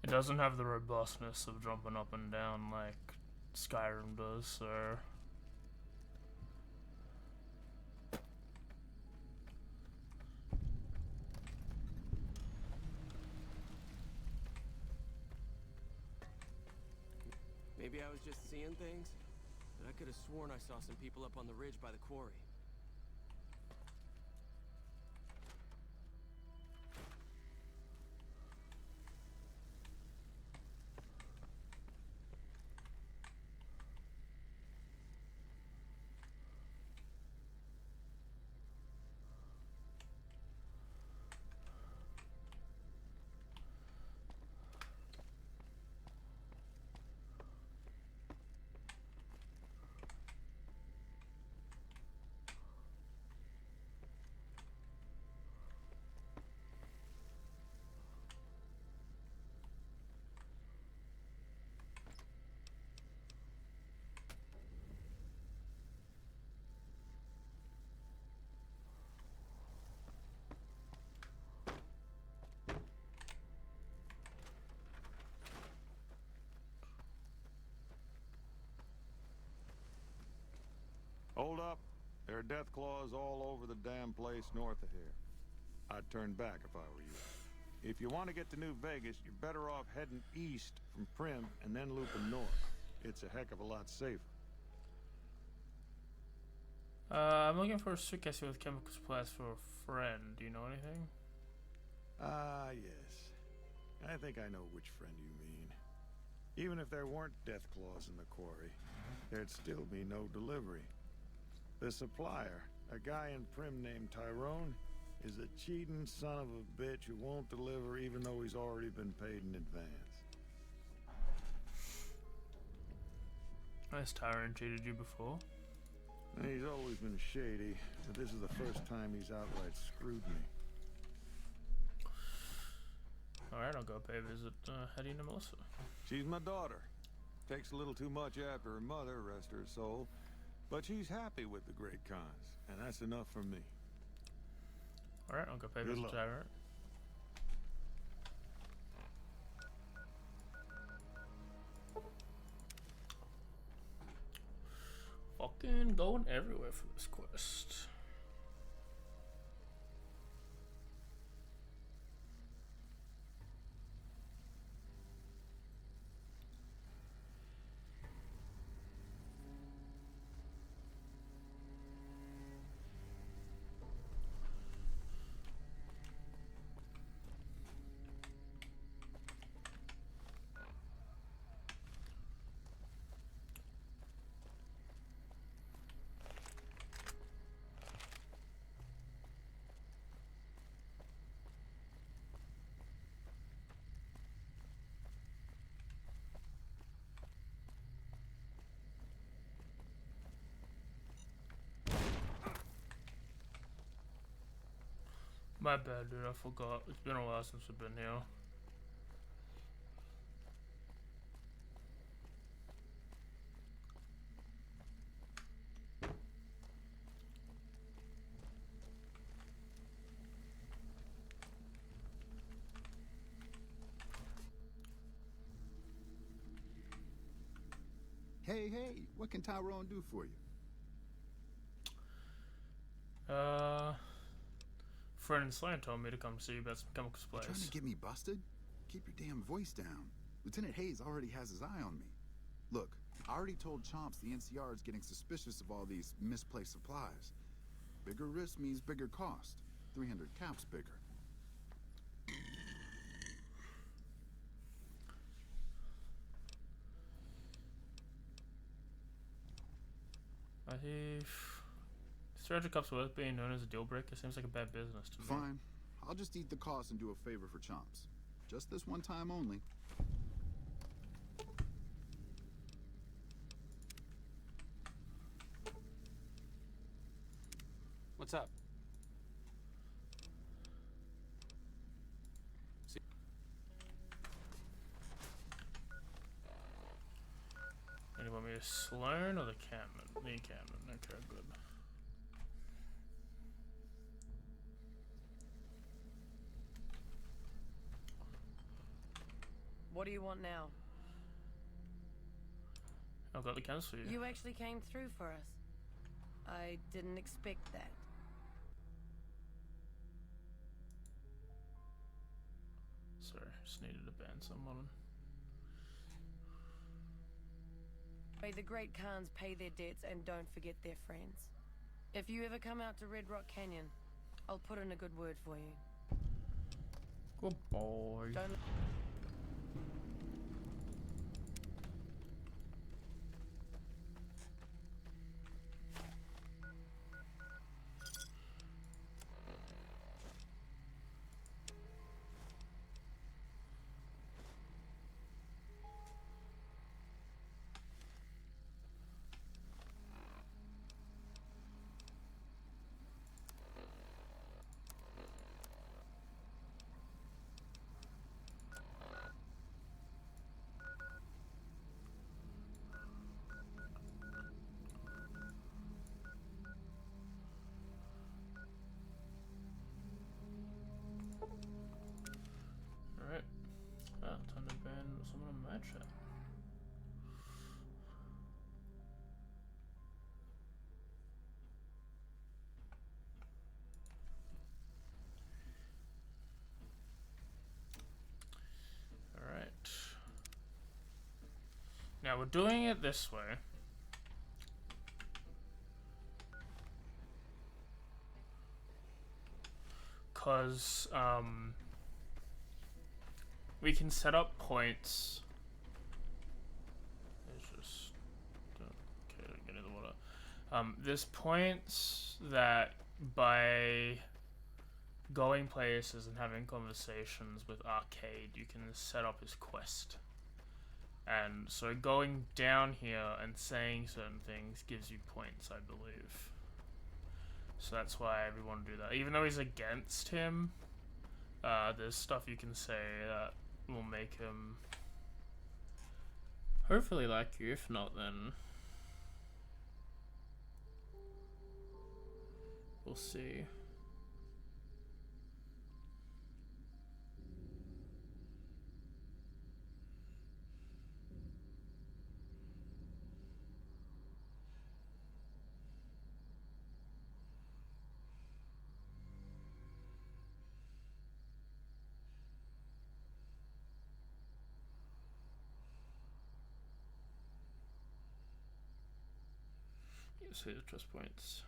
It doesn't have the robustness of jumping up and down like Skyrim does, so... Maybe I was just seeing things, but I could have sworn I saw some people up on the ridge by the quarry. Hold up. There are death claws all over the damn place north of here. I'd turn back if I were you. If you want to get to New Vegas, you're better off heading east from Prim and then looping north. It's a heck of a lot safer. I'm looking for a suitcase with chemical supplies for a friend. Do you know anything? Ah, yes. I think I know which friend you mean. Even if there weren't death claws in the quarry, there'd still be no delivery. The supplier, a guy in Prim named Tyrone, is a cheating son of a bitch who won't deliver even though he's already been paid in advance. Has Tyrone cheated you before? He's always been shady, but this is the first time he's outright screwed me. Alright, I'll go pay a visit Hetty and Melissa. She's my daughter. Takes a little too much after her mother, rest her soul. But she's happy with the Great Khans, and that's enough for me. Alright, I'll go pay a Good visit luck. to Tyrone. Fucking going everywhere for this quest. My bad, dude. I forgot. It's been a while since I've been here. Hey, what can Tyrone do for you? Fred and Slant told me to come see you about some chemical supplies. You trying to get me busted? Keep your damn voice down. Lieutenant Hayes already has his eye on me. Look, I already told Chomps the NCR is getting suspicious of all these misplaced supplies. Bigger risk means bigger cost. 300 caps bigger. I have Surgery cups worth being known as a deal breaker seems like a bad business to me. Fine. I'll just eat the cost and do a favor for Chomps. Just this one time only. What's up? And you want me to Sloan or the Camden? The Camden, okay, good. What do you want now? I've got the cans for you. You actually came through for us. I didn't expect that. Sorry, just needed to ban someone. May the great Khans pay their debts and don't forget their friends. If you ever come out to Red Rock Canyon, I'll put in a good word for you. Good boy. Don't... Alright. Time to ban someone on my chat. Alright. Now we're doing it this way. Cause we can set up points. It's just okay. Don't get in the water. There's points that by going places and having conversations with Arcade, you can set up his quest. And so going down here and saying certain things gives you points, I believe. So that's why everyone do that. Even though he's against him, there's stuff you can say that will make him hopefully like you. If not, then we'll see. See the trust points.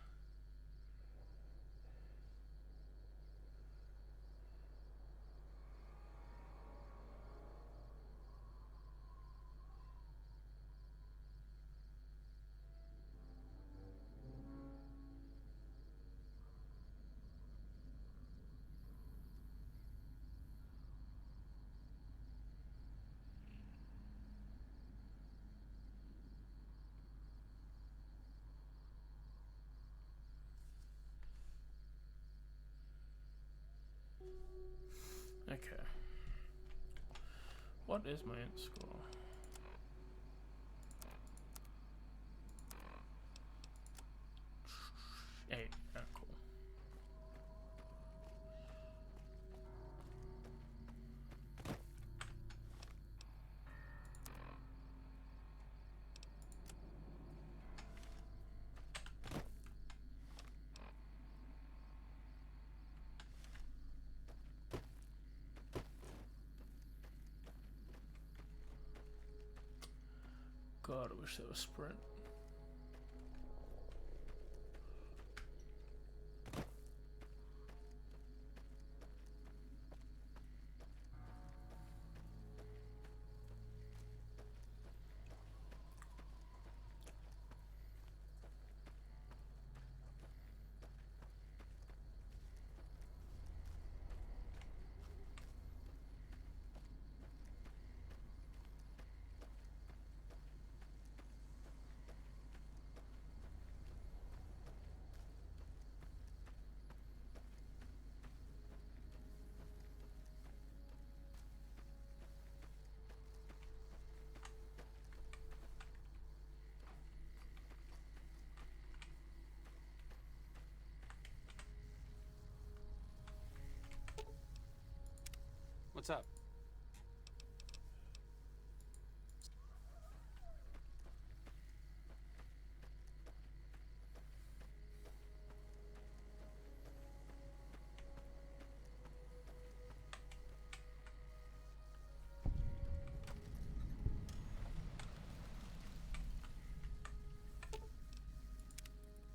Okay. What is my int score? Eight. Yeah, cool. God, I wish there was sprint. What's up?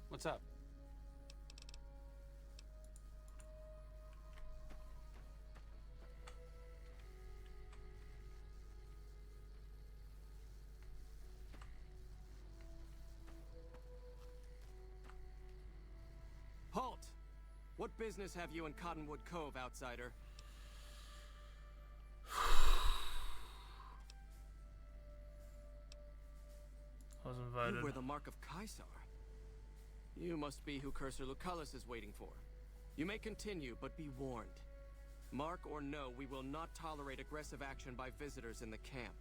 What's up? Halt! What business have you in Cottonwood Cove, outsider? I was invited. You wear the mark of Caesar. You must be who Cursor Lucullus is waiting for. You may continue, but be warned. Mark or no, we will not tolerate aggressive action by visitors in the camp.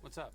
What's up?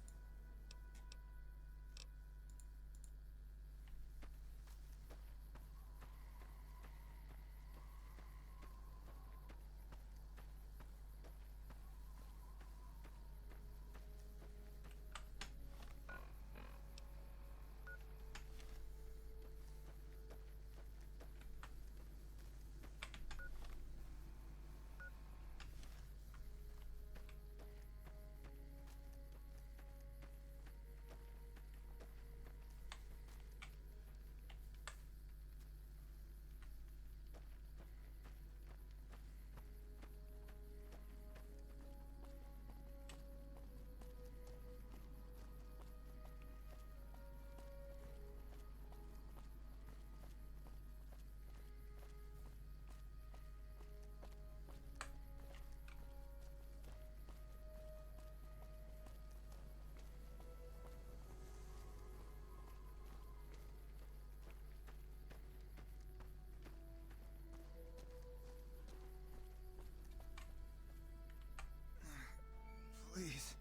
Please,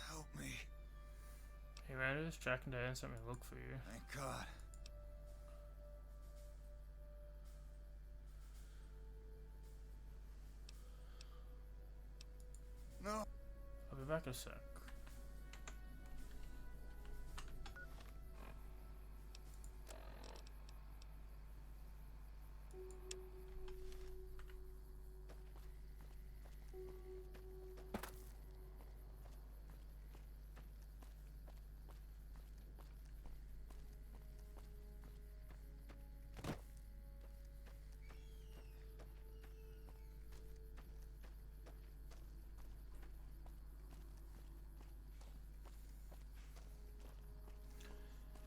help me. Hey man, just tracking down something to look for you. Thank God. No. I'll be back in a sec.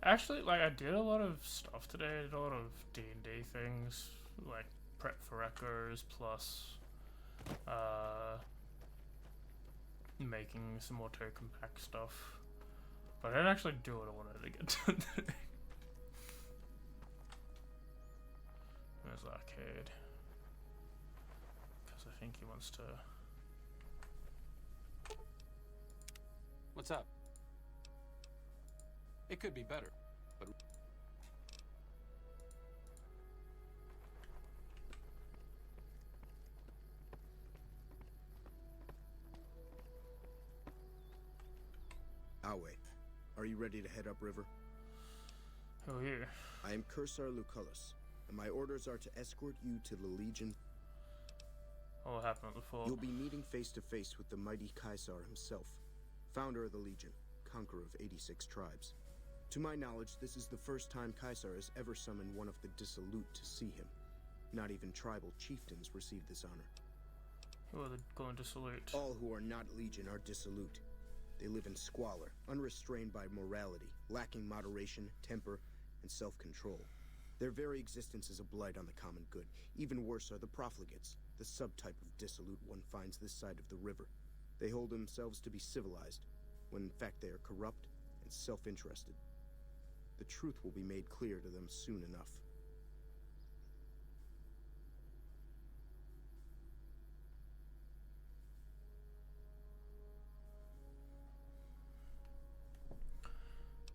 Actually, like, I did a lot of stuff today. I did a lot of D&D things, like prep for echoes, plus making some more token pack stuff. But I didn't actually do what I wanted to get done today. There's the arcade. Because I think he wants to... What's up? It could be better, but... Awe, are you ready to head upriver? Who are you? I am Cursor Lucullus, and my orders are to escort you to the Legion. What happened at the fort? You'll be meeting face to face with the mighty Caesar himself, founder of the Legion, conqueror of 86 tribes. To my knowledge, this is the first time Caesar has ever summoned one of the dissolute to see him. Not even tribal chieftains receive this honor. Who are they going to salute? All who are not Legion are dissolute. They live in squalor, unrestrained by morality, lacking moderation, temper, and self-control. Their very existence is a blight on the common good. Even worse are the profligates, the subtype of dissolute one finds this side of the river. They hold themselves to be civilized, when in fact they are corrupt and self-interested. The truth will be made clear to them soon enough.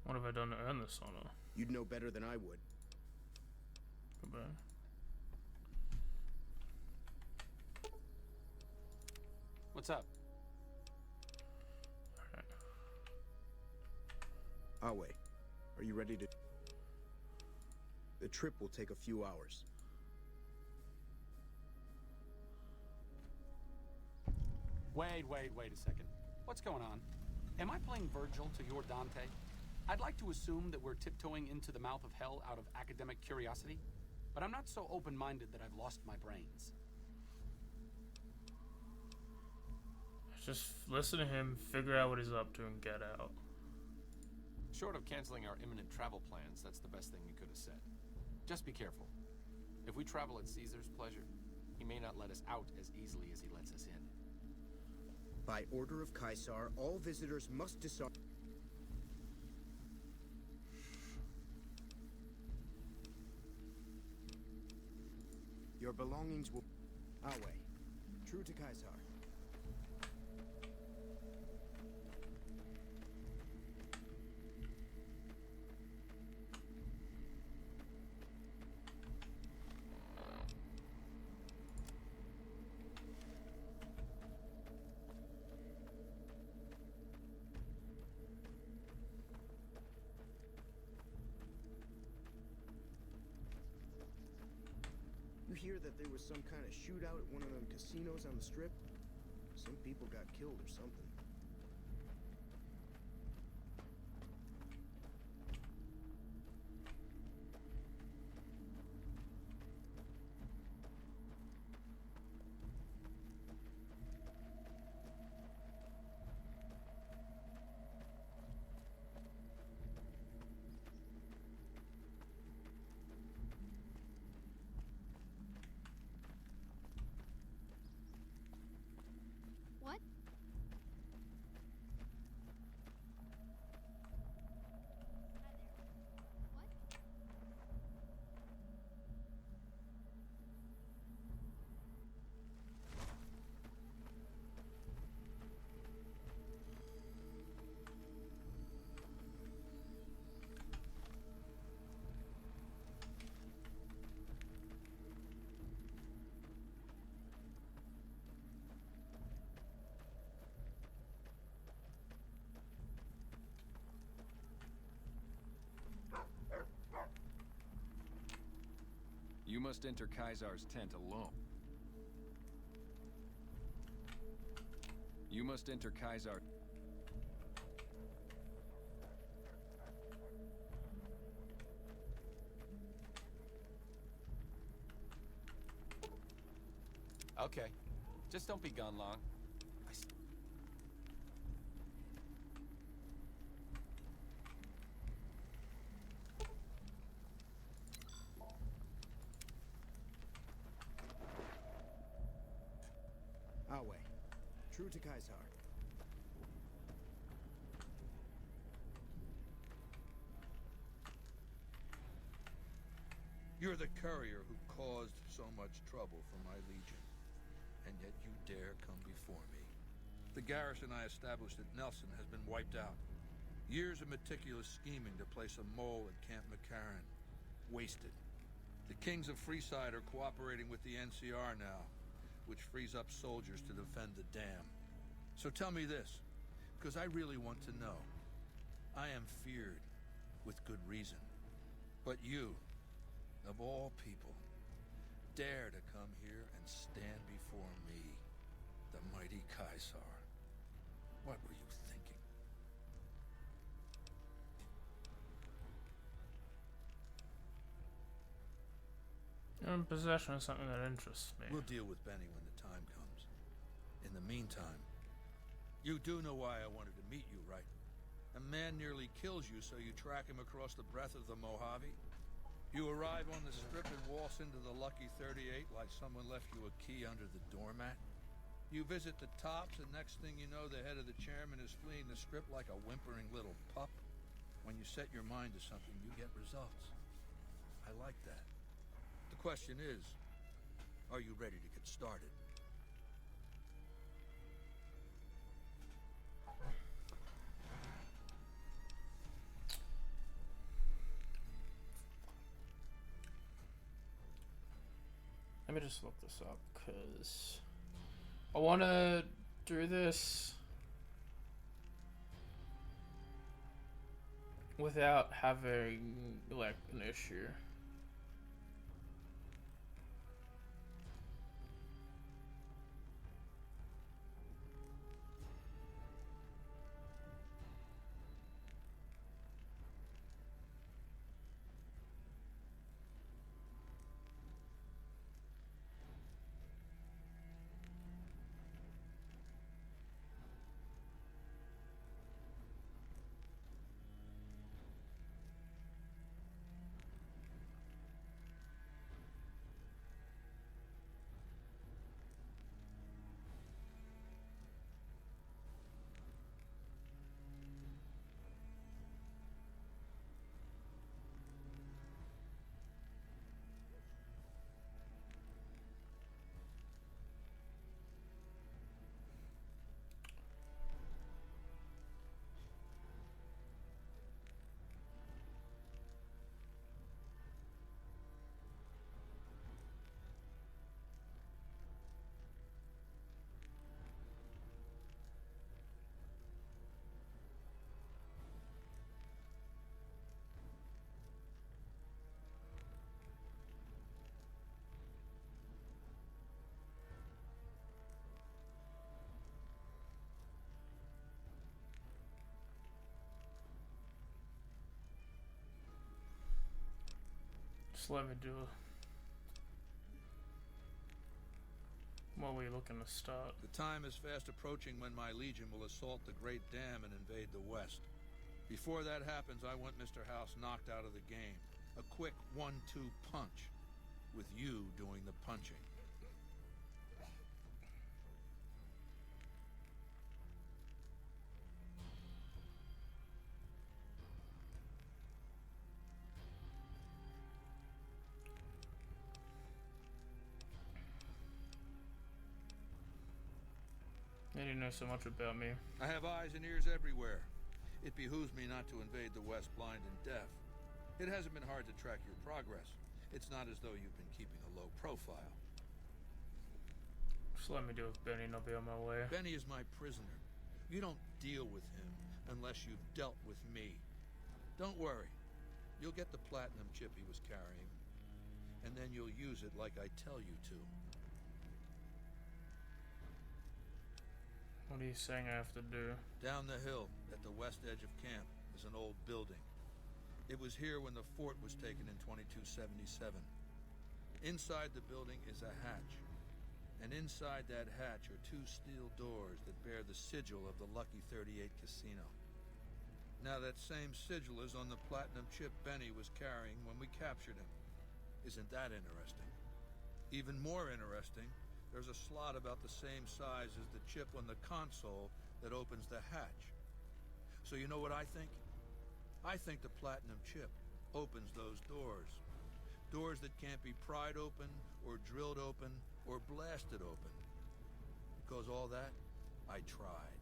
What have I done to earn this honor? You'd know better than I would. Goodbye. What's up? Awe, are you ready to... The trip will take a few hours. Wait a second. What's going on? Am I playing Virgil to your Dante? I'd like to assume that we're tiptoeing into the mouth of hell out of academic curiosity, but I'm not so open-minded that I've lost my brains. Just listen to him, figure out what he's up to, and get out. Short of canceling our imminent travel plans, that's the best thing we could have said. Just be careful. If we travel at Caesar's pleasure, he may not let us out as easily as he lets us in. By order of Caesar, all visitors must disarm... Your belongings will... Awe, true to Caesar. You hear that there was some kind of shootout at one of them casinos on the Strip? Some people got killed or something. What? You must enter Caesar's tent alone. You must enter Caesar... Okay. Just don't be gone long. Awe, true to Caesar. You're the courier who caused so much trouble for my legion, and yet you dare come before me. The garrison I established at Nelson has been wiped out. Years of meticulous scheming to place a mole at Camp McCarran. Wasted. The kings of Freeside are cooperating with the NCR now, which frees up soldiers to defend the dam. So tell me this, because I really want to know. I am feared, with good reason. But you, of all people, dare to come here and stand before me, the mighty Caesar. What were you thinking? You're in possession of something that interests me. We'll deal with Benny when the time comes. In the meantime, you do know why I wanted to meet you, right? A man nearly kills you, so you track him across the breadth of the Mojave. You arrive on the Strip and waltz into the Lucky 38 like someone left you a key under the doormat. You visit the tops, and next thing you know, the head of the chairman is fleeing the Strip like a whimpering little pup. When you set your mind to something, you get results. I like that. The question is, are you ready to get started? me just look this up, because I want to do this without having, like, an issue. Just let me do it. What were you looking to start? The time is fast approaching when my legion will assault the Great Dam and invade the West. Before that happens, I want Mr. House knocked out of the game. A quick 1-2 punch, with you doing the punching. You didn't know so much about me. I have eyes and ears everywhere. It behooves me not to invade the West blind and deaf. It hasn't been hard to track your progress. It's not as though you've been keeping a low profile. Just let me deal with Benny and I'll be on my way. Benny is my prisoner. You don't deal with him unless you've dealt with me. Don't worry. You'll get the platinum chip he was carrying, and then you'll use it like I tell you to. What are you saying I have to do? Down the hill, at the west edge of camp, is an old building. It was here when the fort was taken in 2277. Inside the building is a hatch. And inside that hatch are 2 steel doors that bear the sigil of the Lucky 38 Casino. Now that same sigil is on the platinum chip Benny was carrying when we captured him. Isn't that interesting? Even more interesting, there's a slot about the same size as the chip on the console that opens the hatch. So you know what I think? I think the platinum chip opens those doors. Doors that can't be pried open, or drilled open, or blasted open. Because all that, I tried.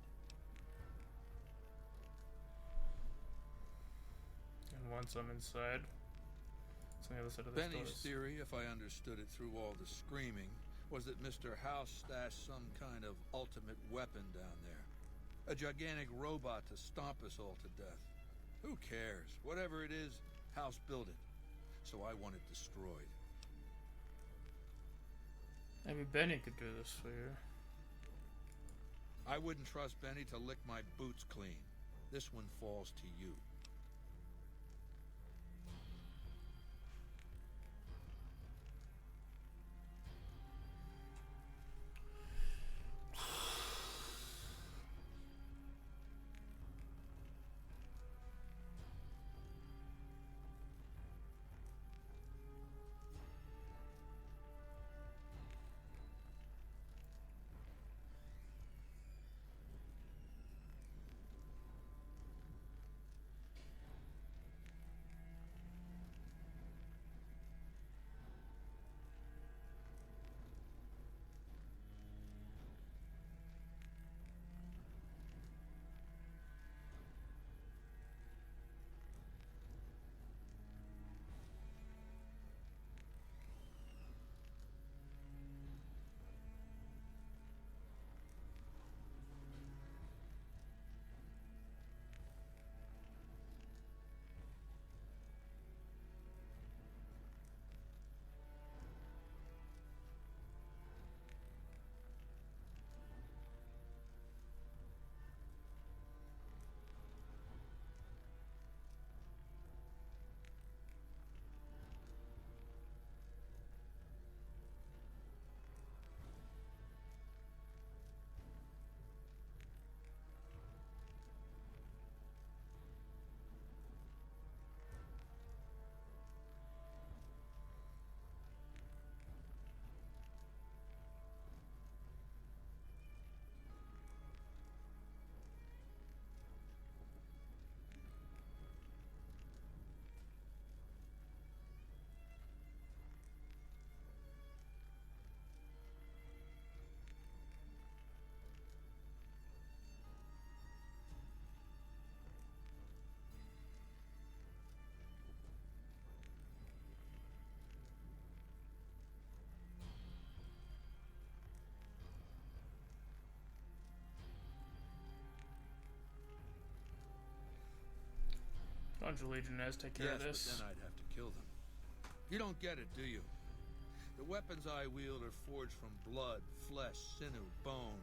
And once I'm inside, it's on the other side of the Benny's doors. theory, if I understood it through all the screaming, was that Mr. House stashed some kind of ultimate weapon down there. A gigantic robot to stomp us all to death. Who cares? Whatever it is, House built it. So I want it destroyed. Maybe Benny could do this for you. I wouldn't trust Benny to lick my boots clean. This one falls to you. Bunch of Legionnaires take care of Yes, this. but then I'd have to kill them. You don't get it, do you? The weapons I wield are forged from blood, flesh, sinew, bone.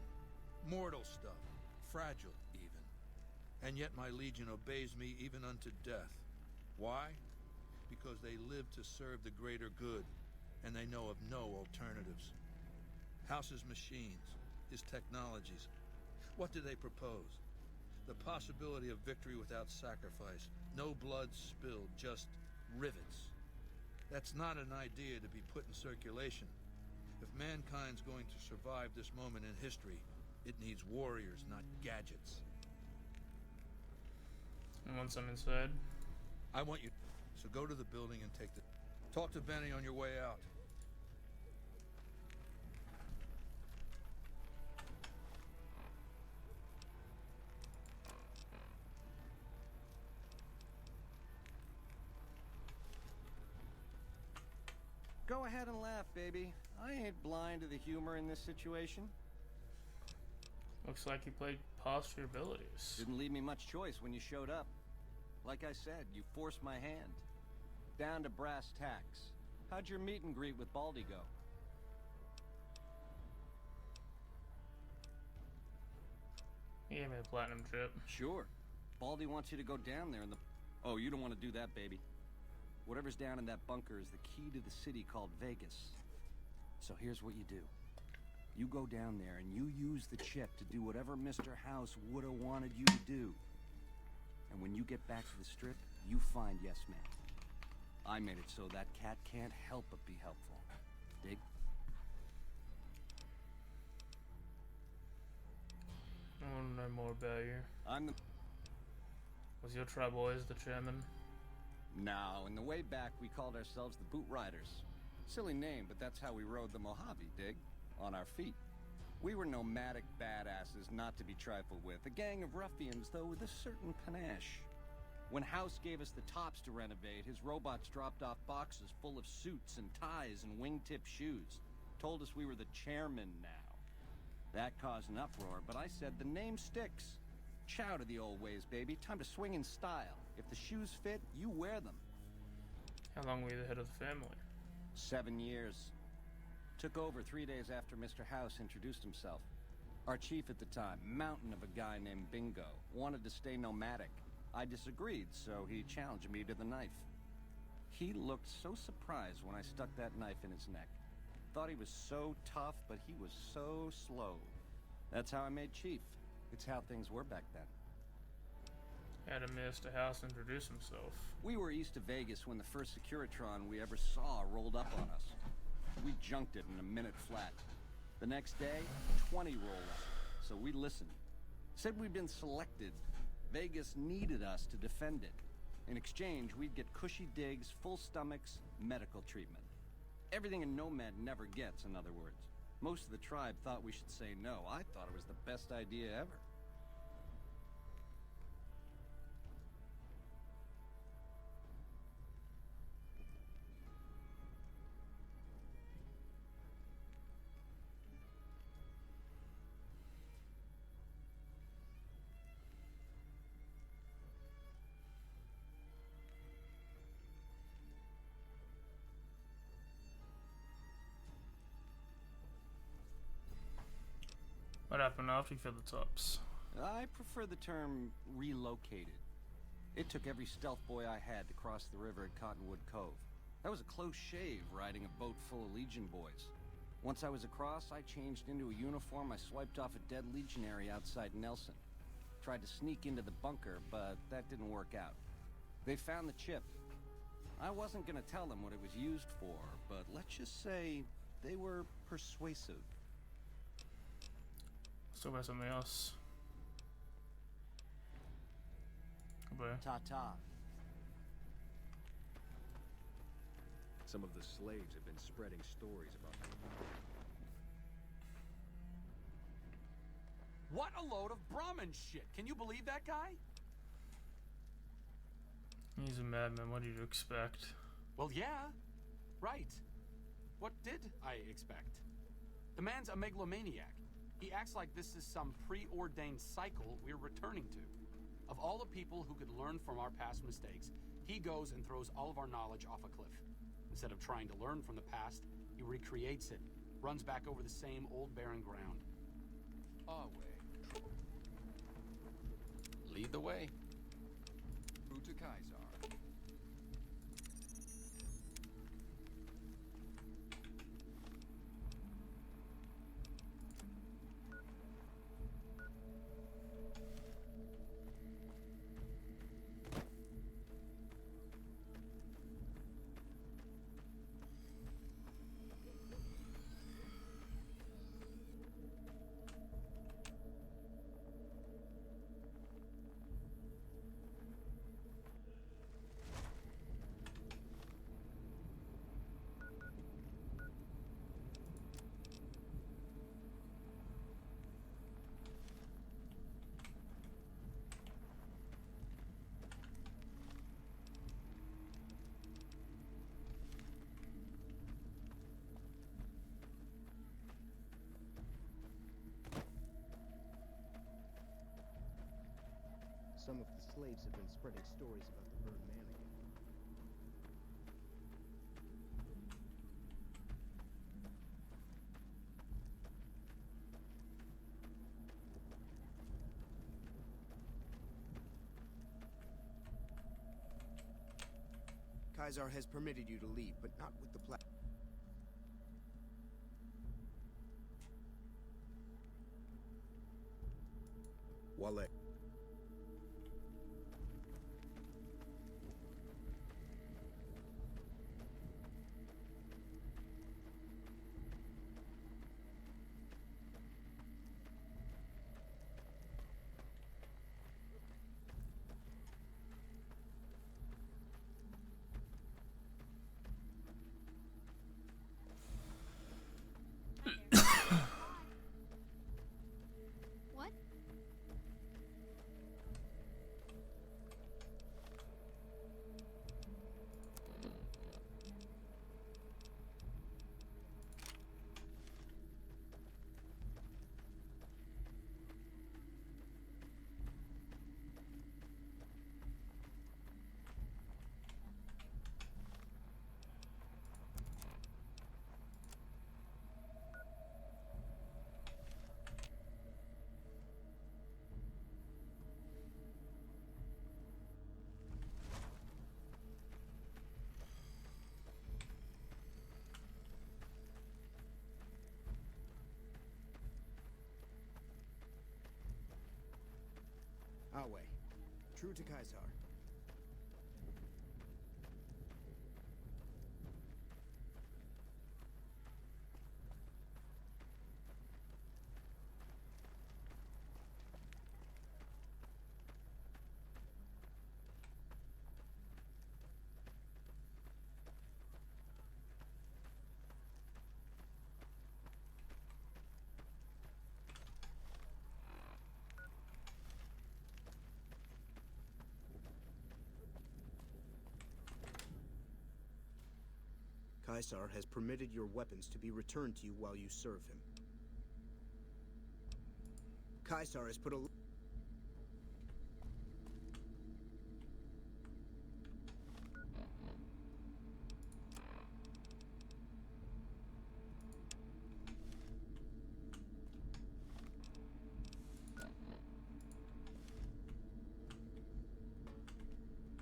Mortal stuff. Fragile, even. And yet my legion obeys me even unto death. Why? Because they live to serve the greater good, and they know of no alternatives. House's machines, his technologies. What do they propose? The possibility of victory without sacrifice. No blood spilled, just rivets. That's not an idea to be put in circulation. If mankind's going to survive this moment in history, it needs warriors, not gadgets. And once I'm inside, I want you... So go to the building and take the... Talk to Benny on your way out. Go ahead and laugh, baby. I ain't blind to the humor in this situation. looks like you played past your abilities. Didn't leave me much choice when you showed up. Like I said, you forced my hand. Down to brass tacks. How'd your meet and greet with Baldy go? He gave me the platinum chip. Sure. Baldy wants you to go down there in the... Oh, you don't want to do that, baby. Whatever's down in that bunker is the key to the city called Vegas. So here's what you do. You go down there and you use the chip to do whatever Mr. House would have wanted you to do. And when you get back to the strip, you find Yes Man. I made it so that cat can't help but be helpful. Dig? I want to know more about you. I'm the... Was your tribe always the chairman? No, in the way back we called ourselves the Boot Riders. Silly name, but that's how we rode the Mojave, dig? On our feet. We were nomadic badasses not to be trifled with. A gang of ruffians, though, with a certain panache. When House gave us the tops to renovate, his robots dropped off boxes full of suits and ties and wingtip shoes. Told us we were the chairman now. That caused an uproar, but I said the name sticks. Chow to the old ways, baby. Time to swing in style. If the shoes fit, you wear them. How long were you the head of the family? 7 years. Took over 3 days after Mr. House introduced himself. Our chief at the time, mountain of a guy named Bingo, wanted to stay nomadic. I disagreed, so he challenged me to the knife. He looked so surprised when I stuck that knife in his neck. Thought he was so tough, but he was so slow. That's how I made chief. It's how things were back then. Had Mr. House introduce himself. We were east of Vegas when the first Securitron we ever saw rolled up on us. We junked it in a minute flat. The next day, 20 rolled up, so we listened. Said we'd been selected. Vegas needed us to defend it. In exchange, we'd get cushy digs, full stomachs, medical treatment. Everything a nomad never gets, in other words. Most of the tribe thought we should say no. I thought it was the best idea ever. What happened after you filled the tops? I prefer the term relocated. It took every stealth boy I had to cross the river at Cottonwood Cove. That was a close shave riding a boat full of Legion boys. Once I was across, I changed into a uniform I swiped off a dead legionary outside Nelson. Tried to sneak into the bunker, but that didn't work out. They found the chip. I wasn't gonna tell them what it was used for, but let's just say they were persuasive. Still got something else. Goodbye. Ta-ta. Some of the slaves have been spreading stories about them. What a load of Brahmin shit! Can you believe that guy? He's a madman. What did you expect? Well, yeah. Right. What did I expect? The man's a megalomaniac. He acts like this is some preordained cycle we're returning to. Of all the people who could learn from our past mistakes, he goes and throws all of our knowledge off a cliff. Instead of trying to learn from the past, he recreates it, runs back over the same old barren ground. Our way. Lead the way. True to Kaisar. Some of the slaves have been spreading stories about the burned man again. Kaisar has permitted you to leave, but not with the Wale. What? Our way. True to Kaisar. Kaisar has permitted your weapons to be returned to you while you serve him. Kaisar has put a...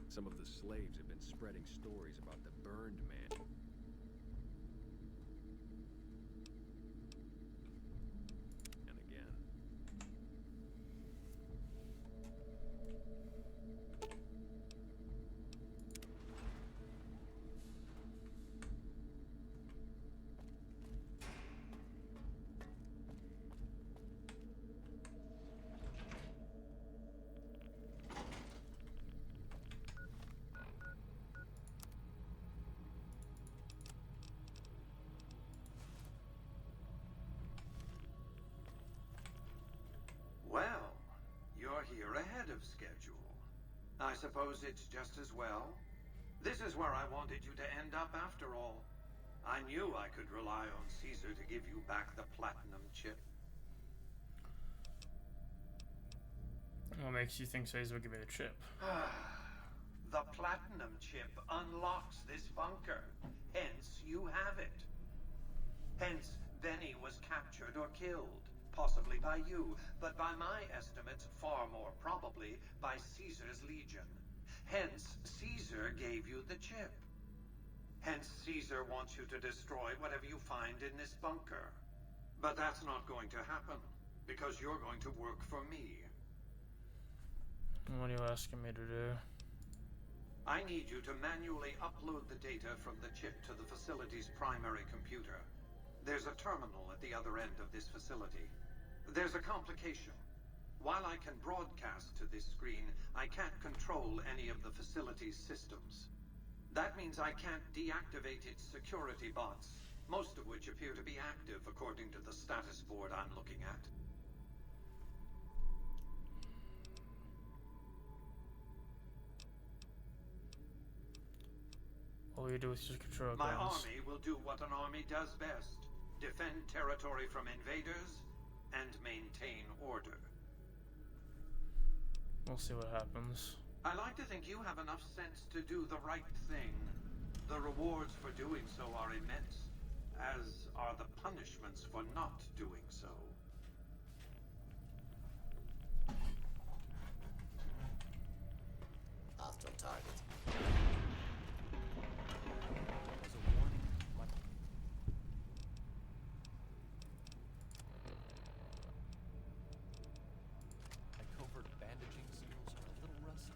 Some of the slaves have been spreading stories about the burned man. And again. Well, you're here ahead of schedule. I suppose it's just as well. This is where I wanted you to end up after all. I knew I could rely on Caesar to give you back the platinum chip. What makes you think Caesar would give me the chip? The platinum chip unlocks this bunker. Hence, you have it. Hence, Benny was captured or killed. Possibly by you, but by my estimates, far more probably by Caesar's legion. Hence, Caesar gave you the chip. Hence, Caesar wants you to destroy whatever you find in this bunker. But that's not going to happen, because you're going to work for me. What are you asking me to do? I need you to manually upload the data from the chip to the facility's primary computer. There's a terminal at the other end of this facility. There's a complication. While I can broadcast to this screen, I can't control any of the facility's systems. That means I can't deactivate its security bots, most of which appear to be active according to the status board I'm looking at. All you do is just control My guns. army will do what an army does best. Defend territory from invaders and maintain order. We'll see what happens. I like to think you have enough sense to do the right thing. The rewards for doing so are immense, as are the punishments for not doing so. Hostile target. My covert bandaging skills are a little rusty.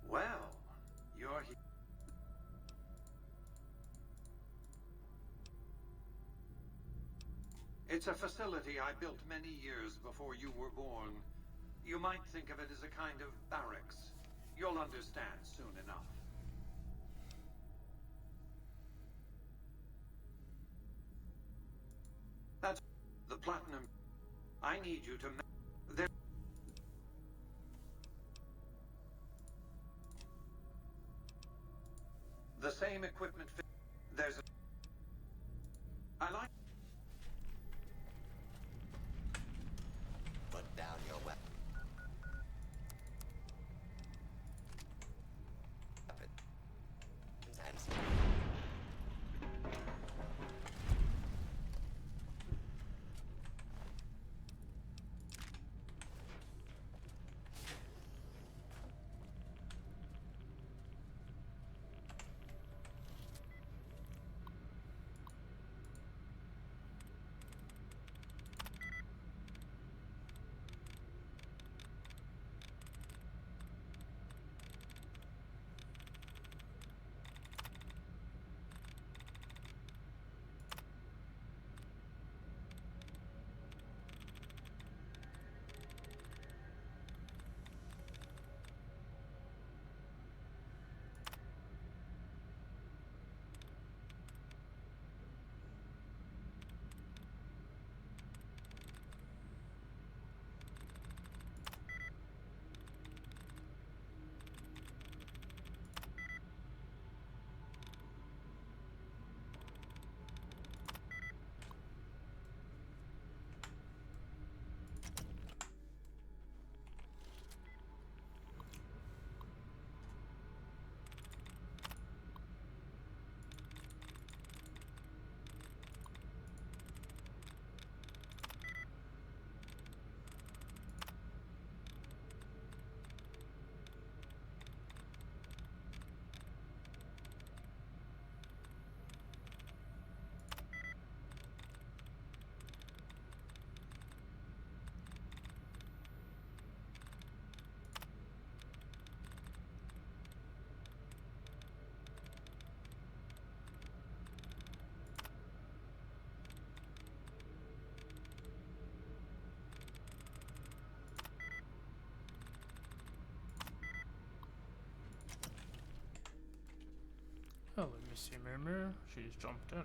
Well, you're here. It's a facility I built many years before you were born. You might think of it as a kind of barracks. You'll understand soon enough. That's the platinum. I need you to... There... The same equipment... There's a... I like... Put down your weapon. Missy Moo. She's jumped in.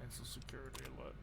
Cancel security alert.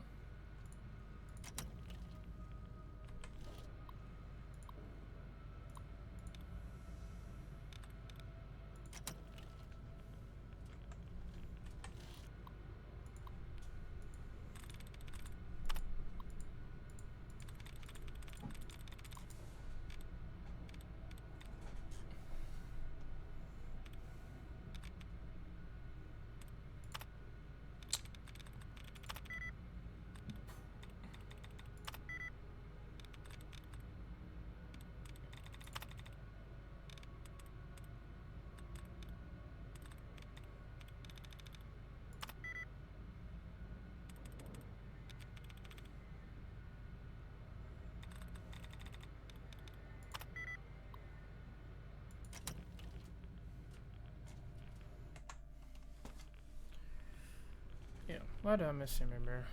Yeah, why do I miss him, remember?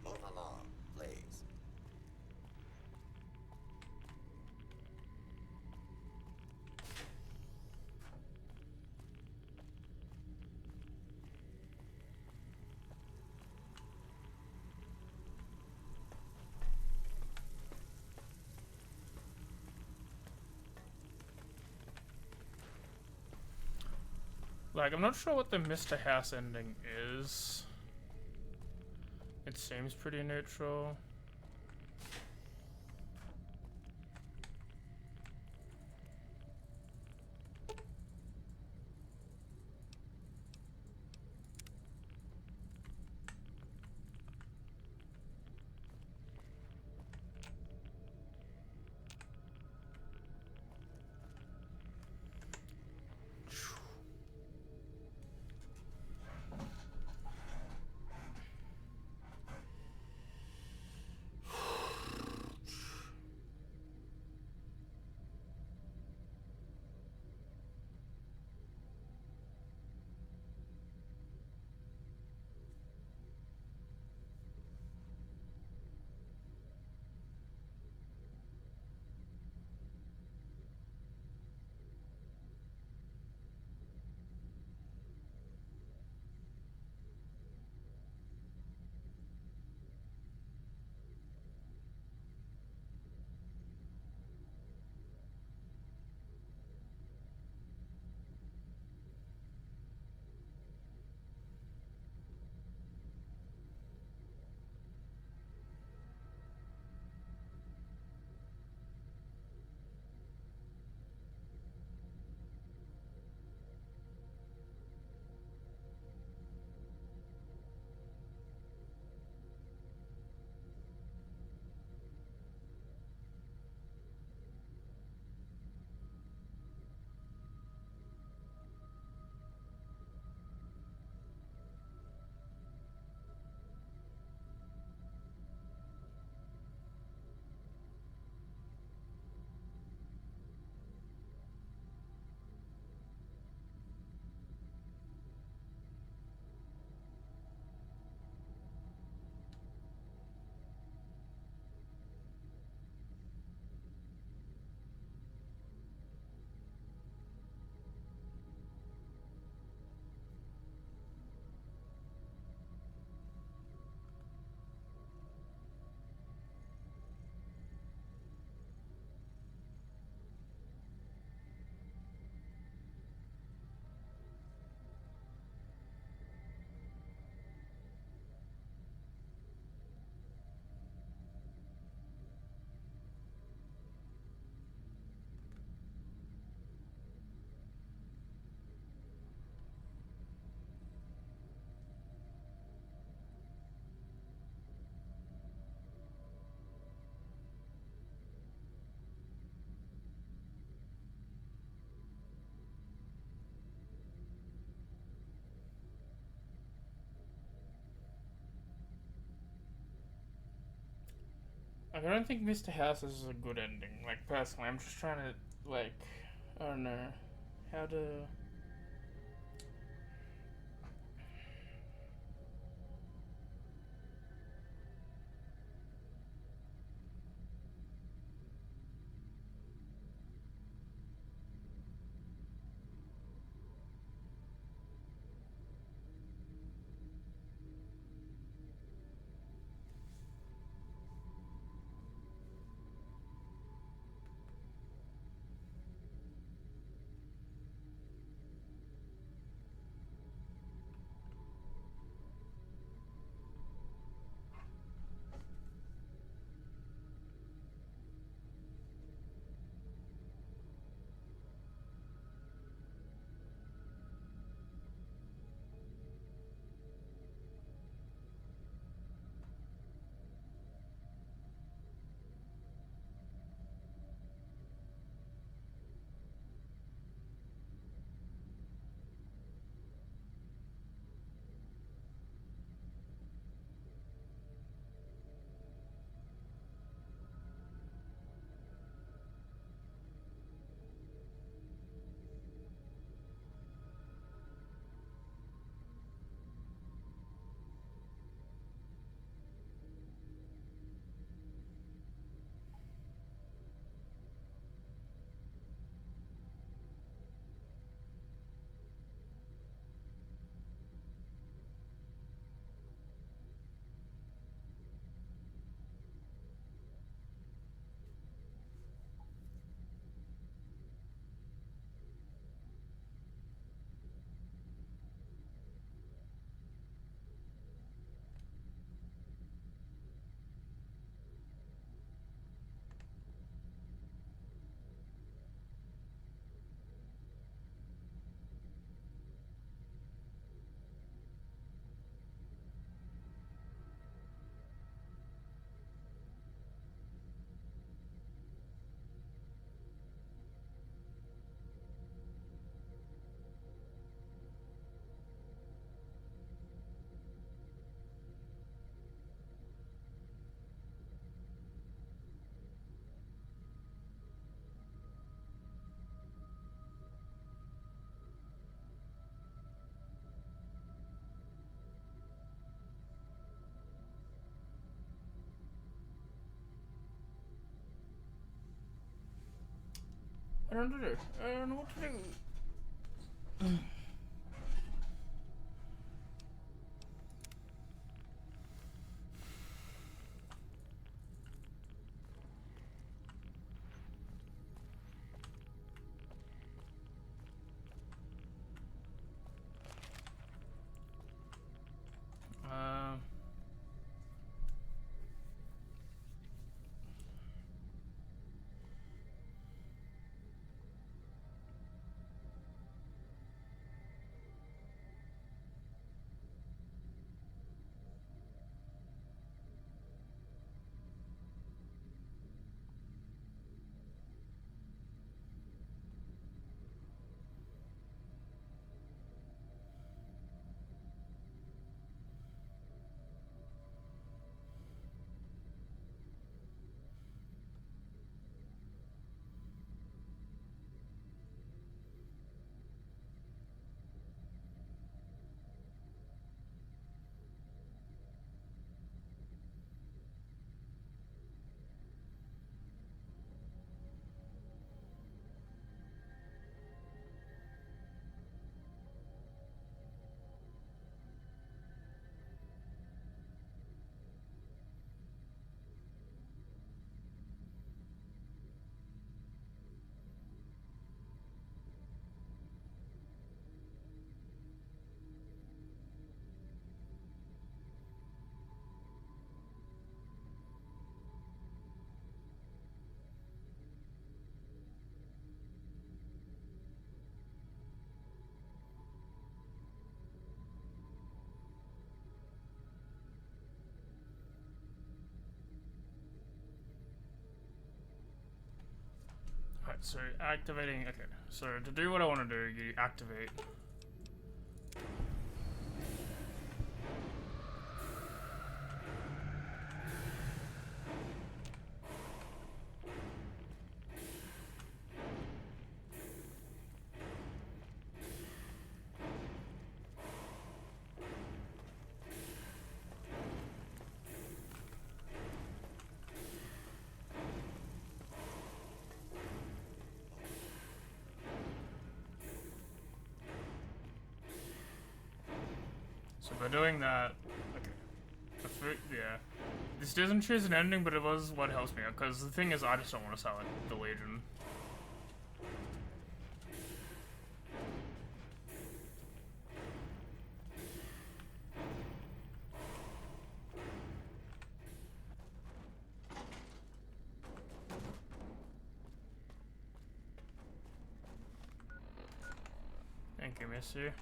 Move along, please. Like, I'm not sure what the Mr. House ending is. It seems pretty neutral. Like, I don't think Mr. House is a good ending. Like, personally, I'm just trying to, like, I don't know how to. I don't know. I don't know what to do. Alright, so activating. Okay, so to do what I want to do, you activate. So by doing that, okay. Yeah. This doesn't choose an ending, but it was what helps me out, because the thing is, I just don't want to sell it, the Legion. Thank you, mister.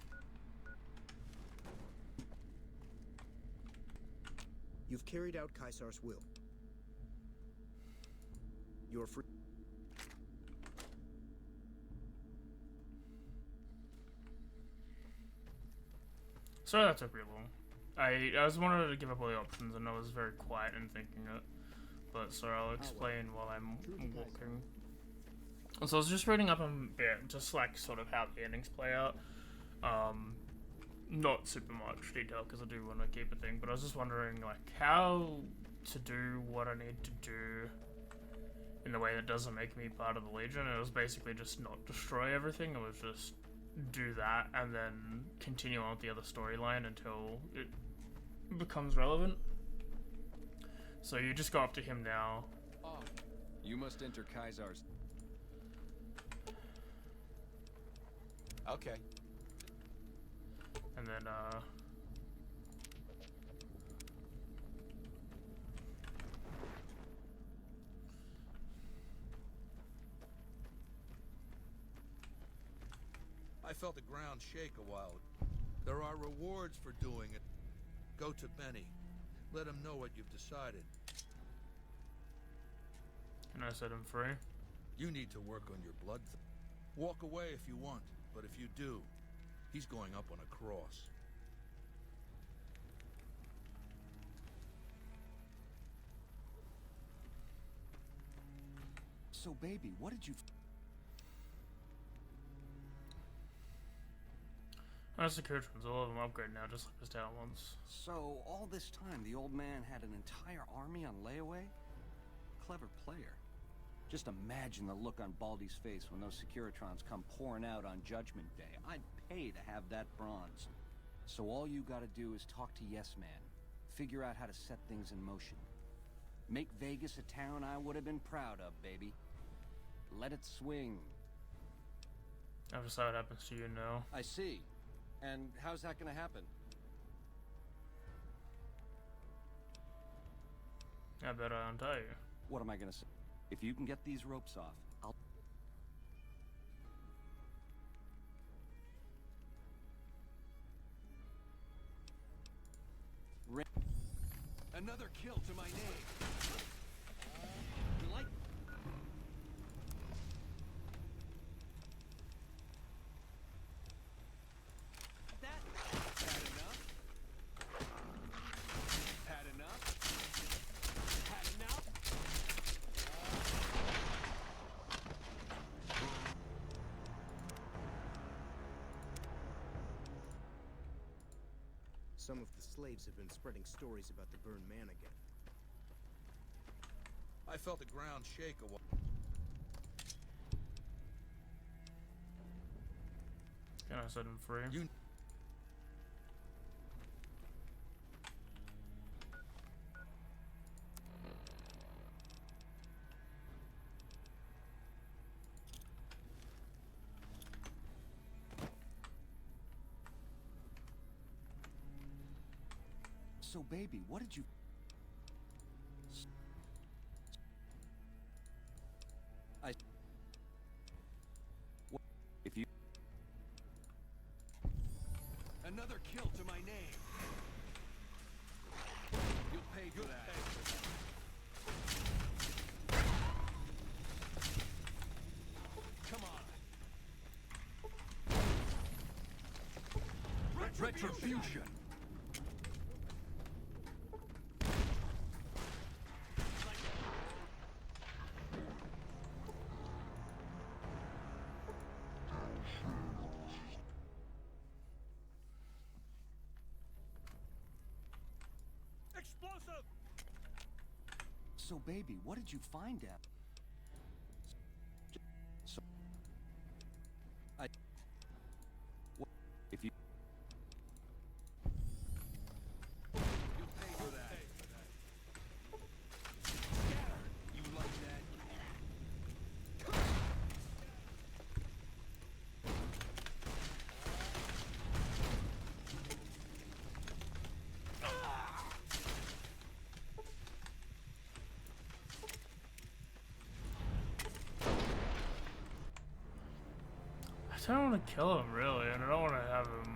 You've carried out Caesar's will. You're free. Sorry that took pretty long. I just wanted to give up all the options and I was very quiet and thinking it. But sorry, I'll explain while I'm walking. So I was just reading up on just like sort of how the endings play out. Not super much detail because I do want to keep a thing, but I was just wondering like how to do what I need to do in the way that doesn't make me part of the Legion. It was basically just not destroy everything, it was just do that and then continue on with the other storyline until it becomes relevant. So you just go up to him now. Oh. You must enter Caesar's. Okay. And then, I felt the ground shake a while. There are rewards for doing it. Go to Benny. Let him know what you've decided. and I set him free. You need to work on your blood. Walk away if you want, but if you do, he's going up on a cross. So, baby, what did you... That's the coach ones, all of them upgrade now, just like his down ones. So, all this time, the old man had an entire army on layaway? Clever player. Just imagine the look on Baldy's face when those Securitrons come pouring out on Judgment Day. I'd pay to have that bronze. So all you gotta do is talk to Yes Man. Figure out how to set things in motion. Make Vegas a town I would have been proud of, baby. Let it swing. I just saw what happens to you now. I see. And how's that gonna happen? I bet I untie you. What am I gonna say? If you can get these ropes off, I'll... Another kill to my name. You like... that? Had enough? Had enough? Had enough? Some of the slaves have been spreading stories about the burned man again. I felt the ground shake a while. Can I set him free? You... So, baby, what did you... What... If you... Another kill to my name. You'll pay for that. Come on. Retribution. Explosive! So, baby, what did you find out? So... What... If you... don't want to kill him, really, and I don't want to have him...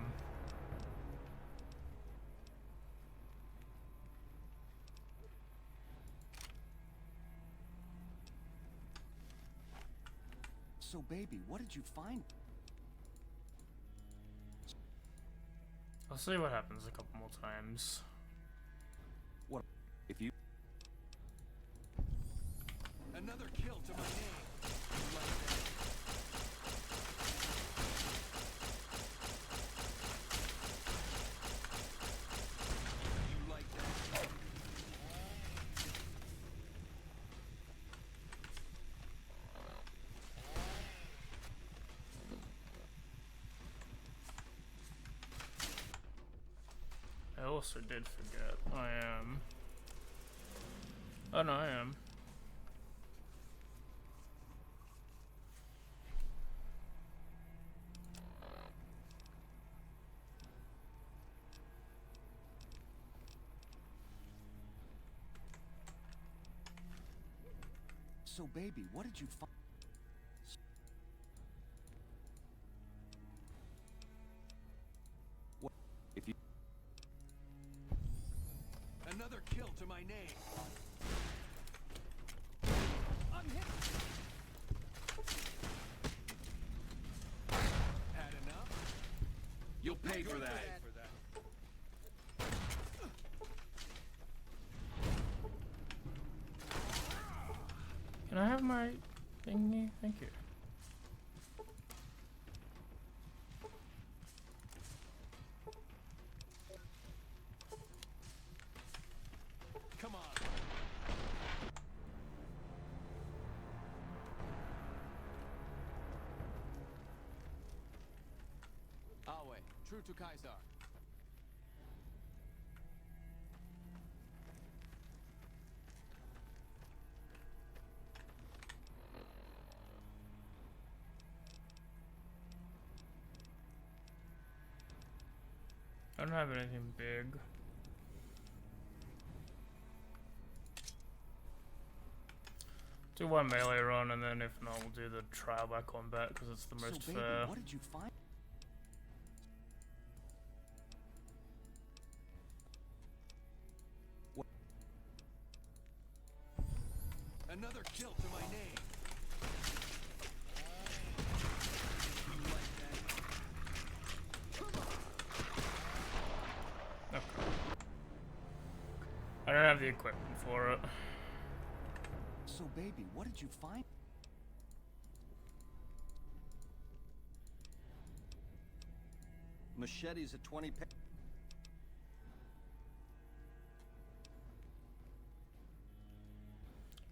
So, baby, what did you find? I'll see what happens a couple more times. What if you... Another kill to my name. You like that? I also did forget. I am. Oh no, I am. So, baby, what did you find? What if you... Another kill to my name. I'm hit. Had enough? You'll pay for that. Can I have my thingy? Thank you. Come on. Awe, true to Kaisar. I don't have anything big. Do one melee run, and then if not, we'll do the trial by combat because it's the most So, baby, fair. what did you find? What? Another kill to my name. Okay. I don't have the equipment for it. So, baby, what did you find? Machetes at 20 pa-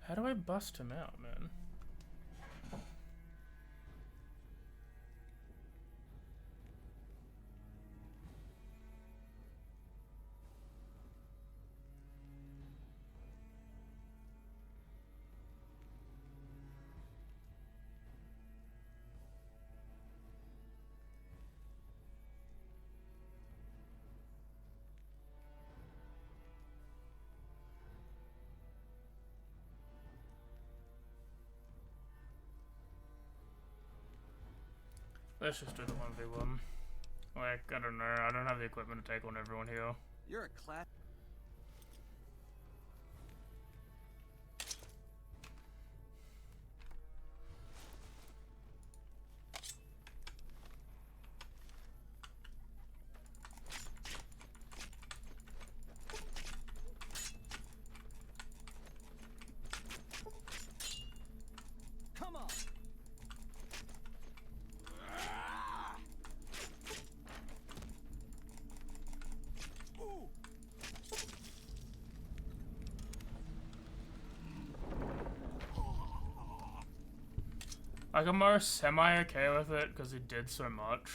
How do I bust him out, man? Let's just do the 1v1. Like, I don't know, I don't have the equipment to take on everyone here. You're a class. Come on. Ooh. Like, I'm more semi-okay with it because he did so much.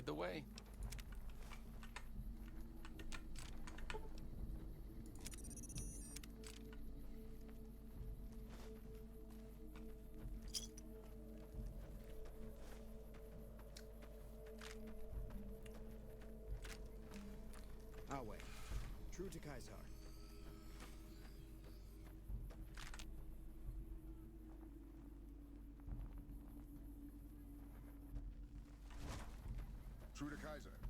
lead the way? Our way. True to Kaisar. True to Kaiser.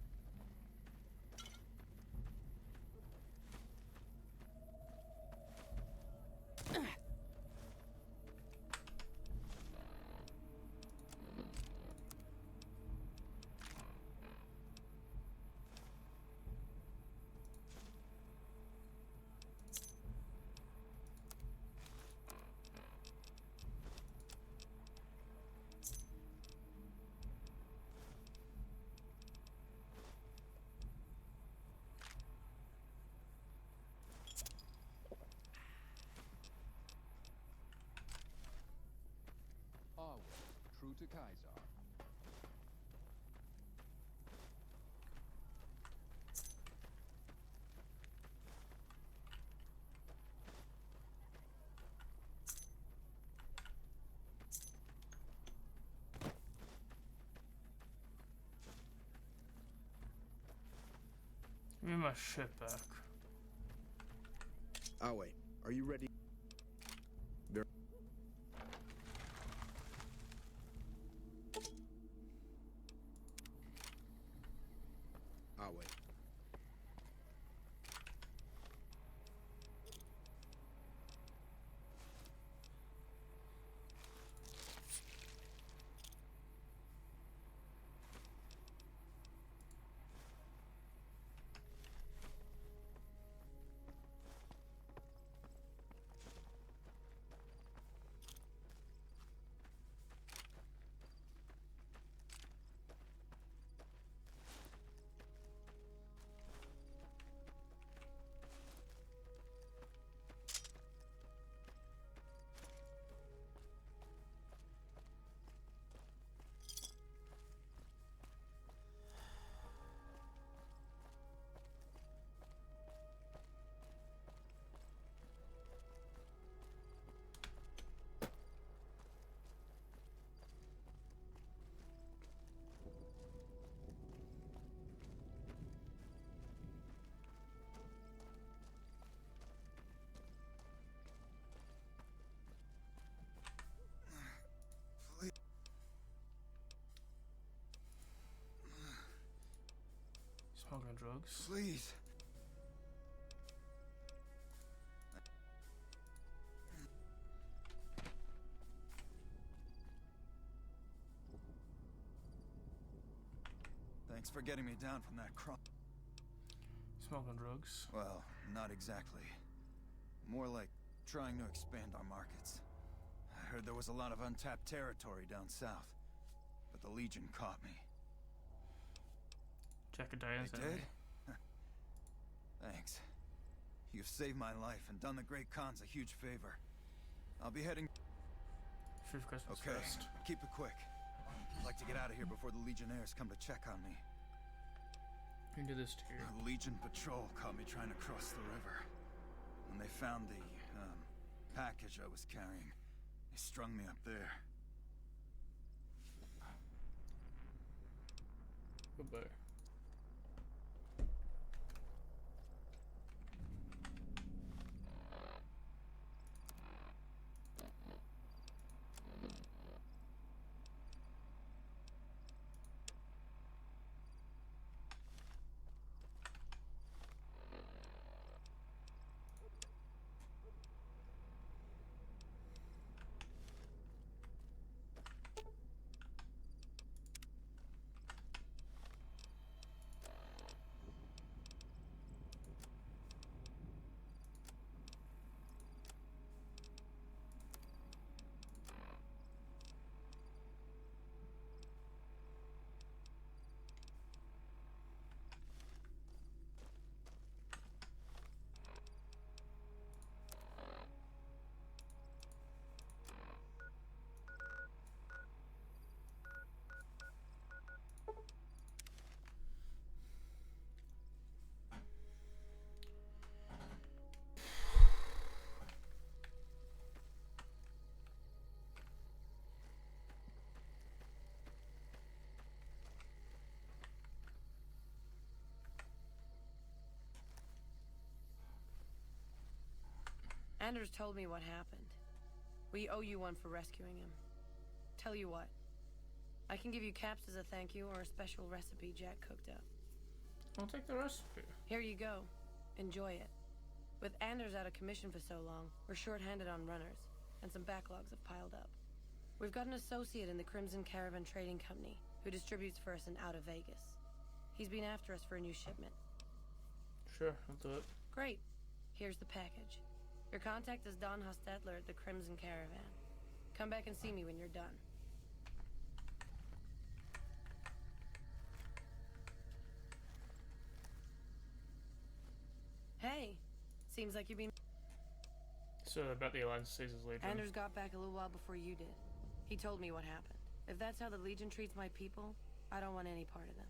Our way. True to Kaisar. Give me my shit back. Awe, are you ready? Ver Awe. Smoking drugs. Please. Thanks for getting me down from that crop. Smoking drugs. Well, not exactly. More like trying to expand our markets. I heard there was a lot of untapped territory down south, but the Legion caught me. Jacadiah's They did? Thanks. You've saved my life and done the Great Khans a huge favor. I'll be heading... Fifth Christmas Okay, Fest. keep it quick. I'd like to get out of here before the Legionnaires come to check on me. You can do this too. The Legion patrol caught me trying to cross the river. When they found the, package I was carrying, they strung me up there. Goodbye. Anders told me what happened. We owe you one for rescuing him. Tell you what. I can give you caps as a thank you or a special recipe Jack cooked up. I'll take the recipe. Here you go. Enjoy it. With Anders out of commission for so long, we're short-handed on runners, and some backlogs have piled up. We've got an associate in the Crimson Caravan Trading Company who distributes for us in out of Vegas. He's been after us for a new shipment. Sure, I'll do it. Great. Here's the package. Your contact is Don Hostetler at the Crimson Caravan. Come back and see me when you're done. Hey, seems like you've been... So, about the Alliance Caesar's Legion. Anders got back a little while before you did. He told me what happened. If that's how the Legion treats my people, I don't want any part of them.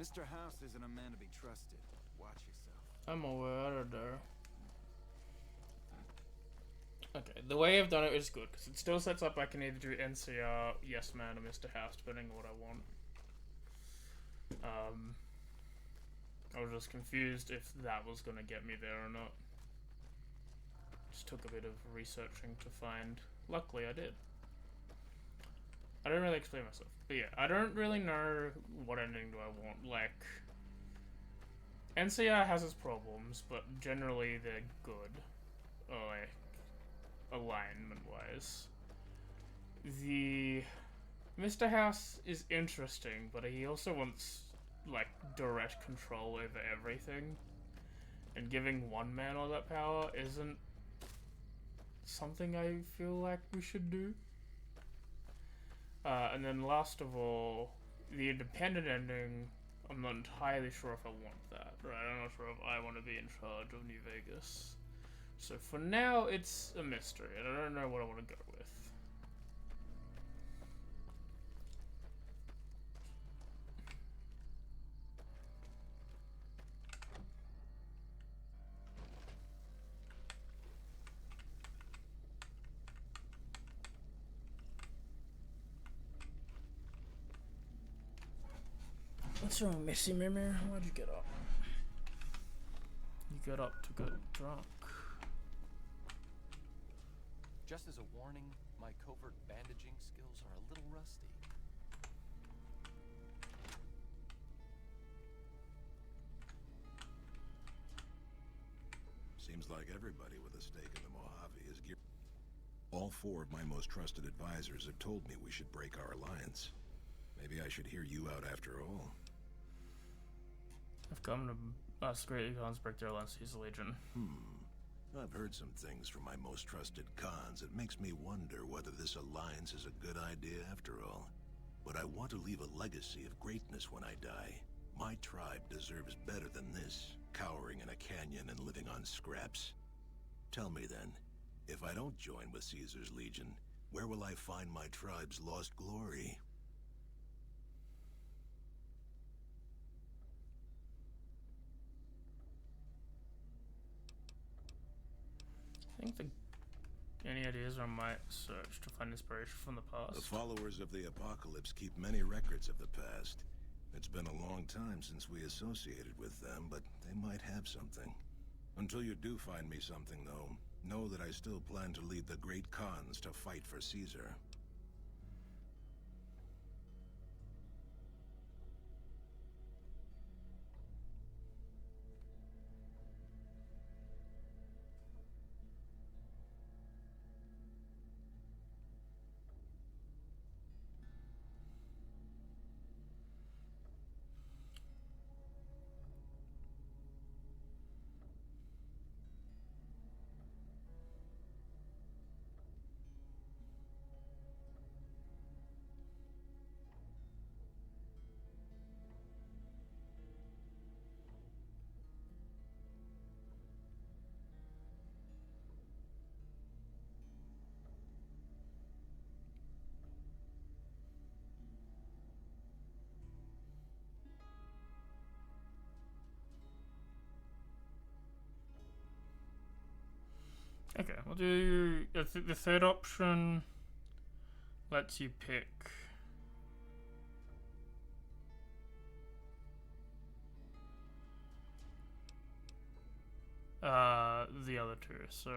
Mr. House isn't a man to be trusted. Watch yourself. I'm aware, I don't know. Okay, the way I've done it is good, because it still sets up I can either do NCR, Yes Man, or Mr. House, depending on what I want. I was just confused if that was going to get me there or not. Just took a bit of researching to find. Luckily, I did. I don't really explain myself. But yeah, I don't really know what ending do I want. Like, NCR has its problems, but generally they're good. Like, alignment-wise. The Mr. House is interesting, but he also wants, like, direct control over everything. And giving one man all that power isn't something I feel like we should do. And then last of all, the independent ending, I'm not entirely sure if I want that, right? I'm not sure if I want to be in charge of New Vegas. So for now, it's a mystery, and I don't know what I want to go with. What's wrong, Missy Mimir? Why'd you get up? You got up to get drunk. Just as a warning, my covert bandaging skills are a little rusty. Seems like everybody with a stake in the Mojave is geared. All four of my most trusted advisors have told me we should break our alliance. Maybe I should hear you out after all. I've come to ask Great Khans break their alliance to the Legion. I've heard some things from my most trusted Khans. It makes me wonder whether this alliance is a good idea after all. But I want to leave a legacy of greatness when I die. My tribe deserves better than this, cowering in a canyon and living on scraps. Tell me then, if I don't join with Caesar's Legion, where will I find my tribe's lost glory? Any ideas on my search to find inspiration from the past? The followers of the apocalypse keep many records of the past. It's been a long time since we associated with them, but they might have something. Until you do find me something, though, know that I still plan to lead the Great Khans to fight for Caesar. Okay, we'll do... I think the third option lets you pick... the other two, so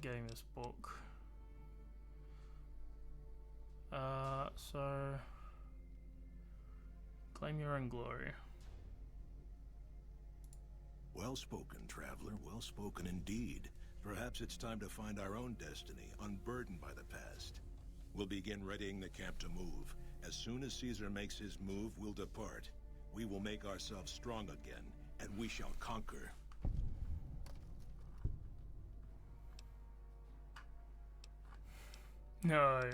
getting this book. So claim your own glory. Well spoken, traveler. Well spoken indeed. Perhaps it's time to find our own destiny, unburdened by the past. We'll begin readying the camp to move. As soon as Caesar makes his move, we'll depart. We will make ourselves strong again, and we shall conquer. No, I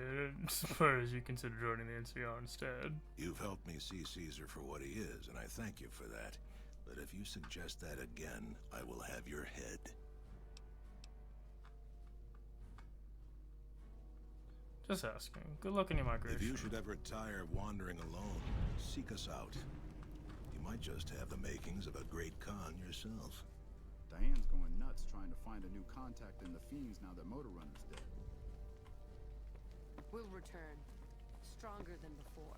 suppose you consider joining the NCR instead. You've helped me see Caesar for what he is, and I thank you for that. But if you suggest that again, I will have your head. Just asking. Good luck in your migration. If you should ever tire of wandering alone, seek us out. You might just have the makings of a great Khan yourself. Diane's going nuts trying to find a new contact in the Fiends now that Motor Runner's dead. We'll return, stronger than before.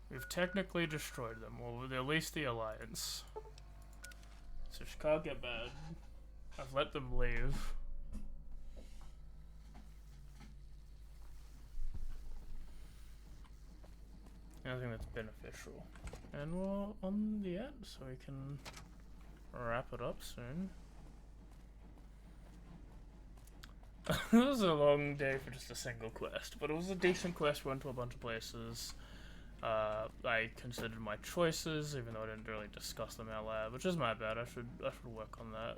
We've technically destroyed them, well, at least the Alliance. So she can't get bad. I've let them leave. I think that's beneficial. And we're on the end, so we can wrap it up soon. It was a long day for just a single quest, but it was a decent quest. We went to a bunch of places. I considered my choices, even though I didn't really discuss them out loud, which is my bad. I should work on that.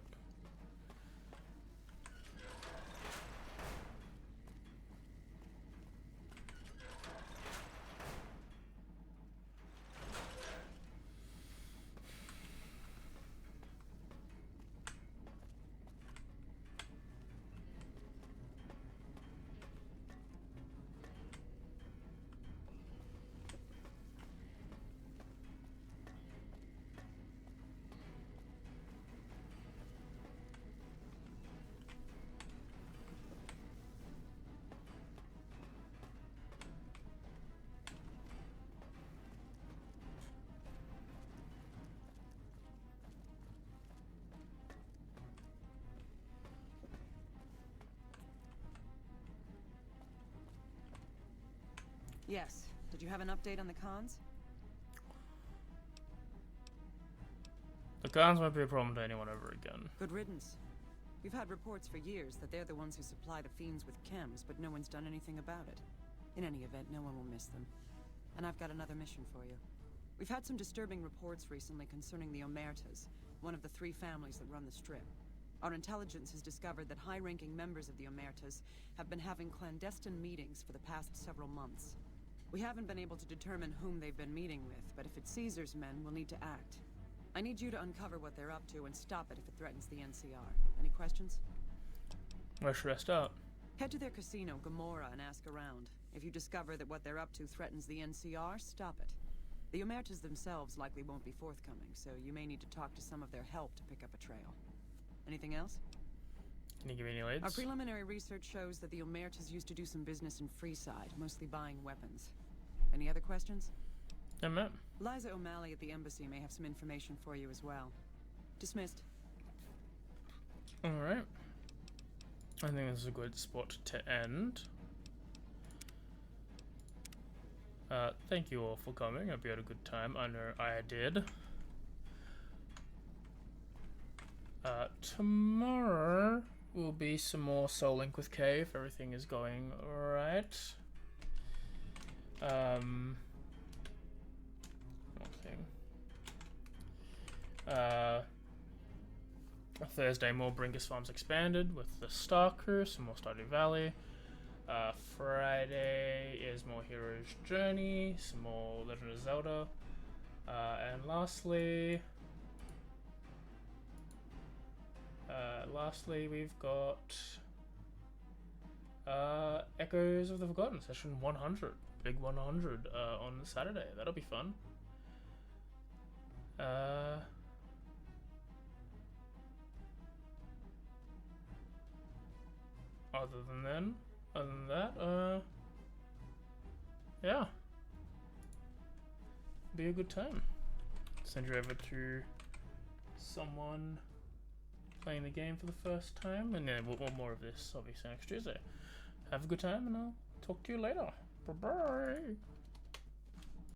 Yes. Did you have an update on the cons? The Khans won't be a problem to anyone ever again. Good riddance. We've had reports for years that they're the ones who supply the Fiends with chems, but no one's done anything about it. In any event, no one will miss them. And I've got another mission for you. We've had some disturbing reports recently concerning the Omertas, one of the 3 families that run the Strip. Our intelligence has discovered that high-ranking members of the Omertas have been having clandestine meetings for the past several months. We haven't been able to determine whom they've been meeting with, but if it's Caesar's men, we'll need to act. I need you to uncover what they're up to and stop it if it threatens the NCR. Any questions? Where should I start? Head to their casino, Gomorrah, and ask around. If you discover that what they're up to threatens the NCR, stop it. The Omertas themselves likely won't be forthcoming, so you may need to talk to some of their help to pick up a trail. Anything else? Can you give me any leads? Our preliminary research shows that the Omertas used to do some business in Freeside, mostly buying weapons. Any other questions? Yeah, ma'am. Liza O'Malley at the embassy may have some information for you as well. Dismissed. Alright. I think this is a good spot to end. Thank you all for coming. I hope you had a good time. I know I did. Tomorrow will be some more Soul Link with Kay if everything is going alright. One thing. Thursday, more Brinkus Farms Expanded with the Star Crew, some more Stardew Valley. Friday is more Hero's Journey, some more Legend of Zelda. And lastly, we've got Echoes of the Forgotten, session 100, big 100 on Saturday. That'll be fun. Other than that, yeah. Be a good time. Send you over to someone playing the game for the first time, and then we'll want more of this obviously next Tuesday. Have a good time, and I'll talk to you later. Bye bye.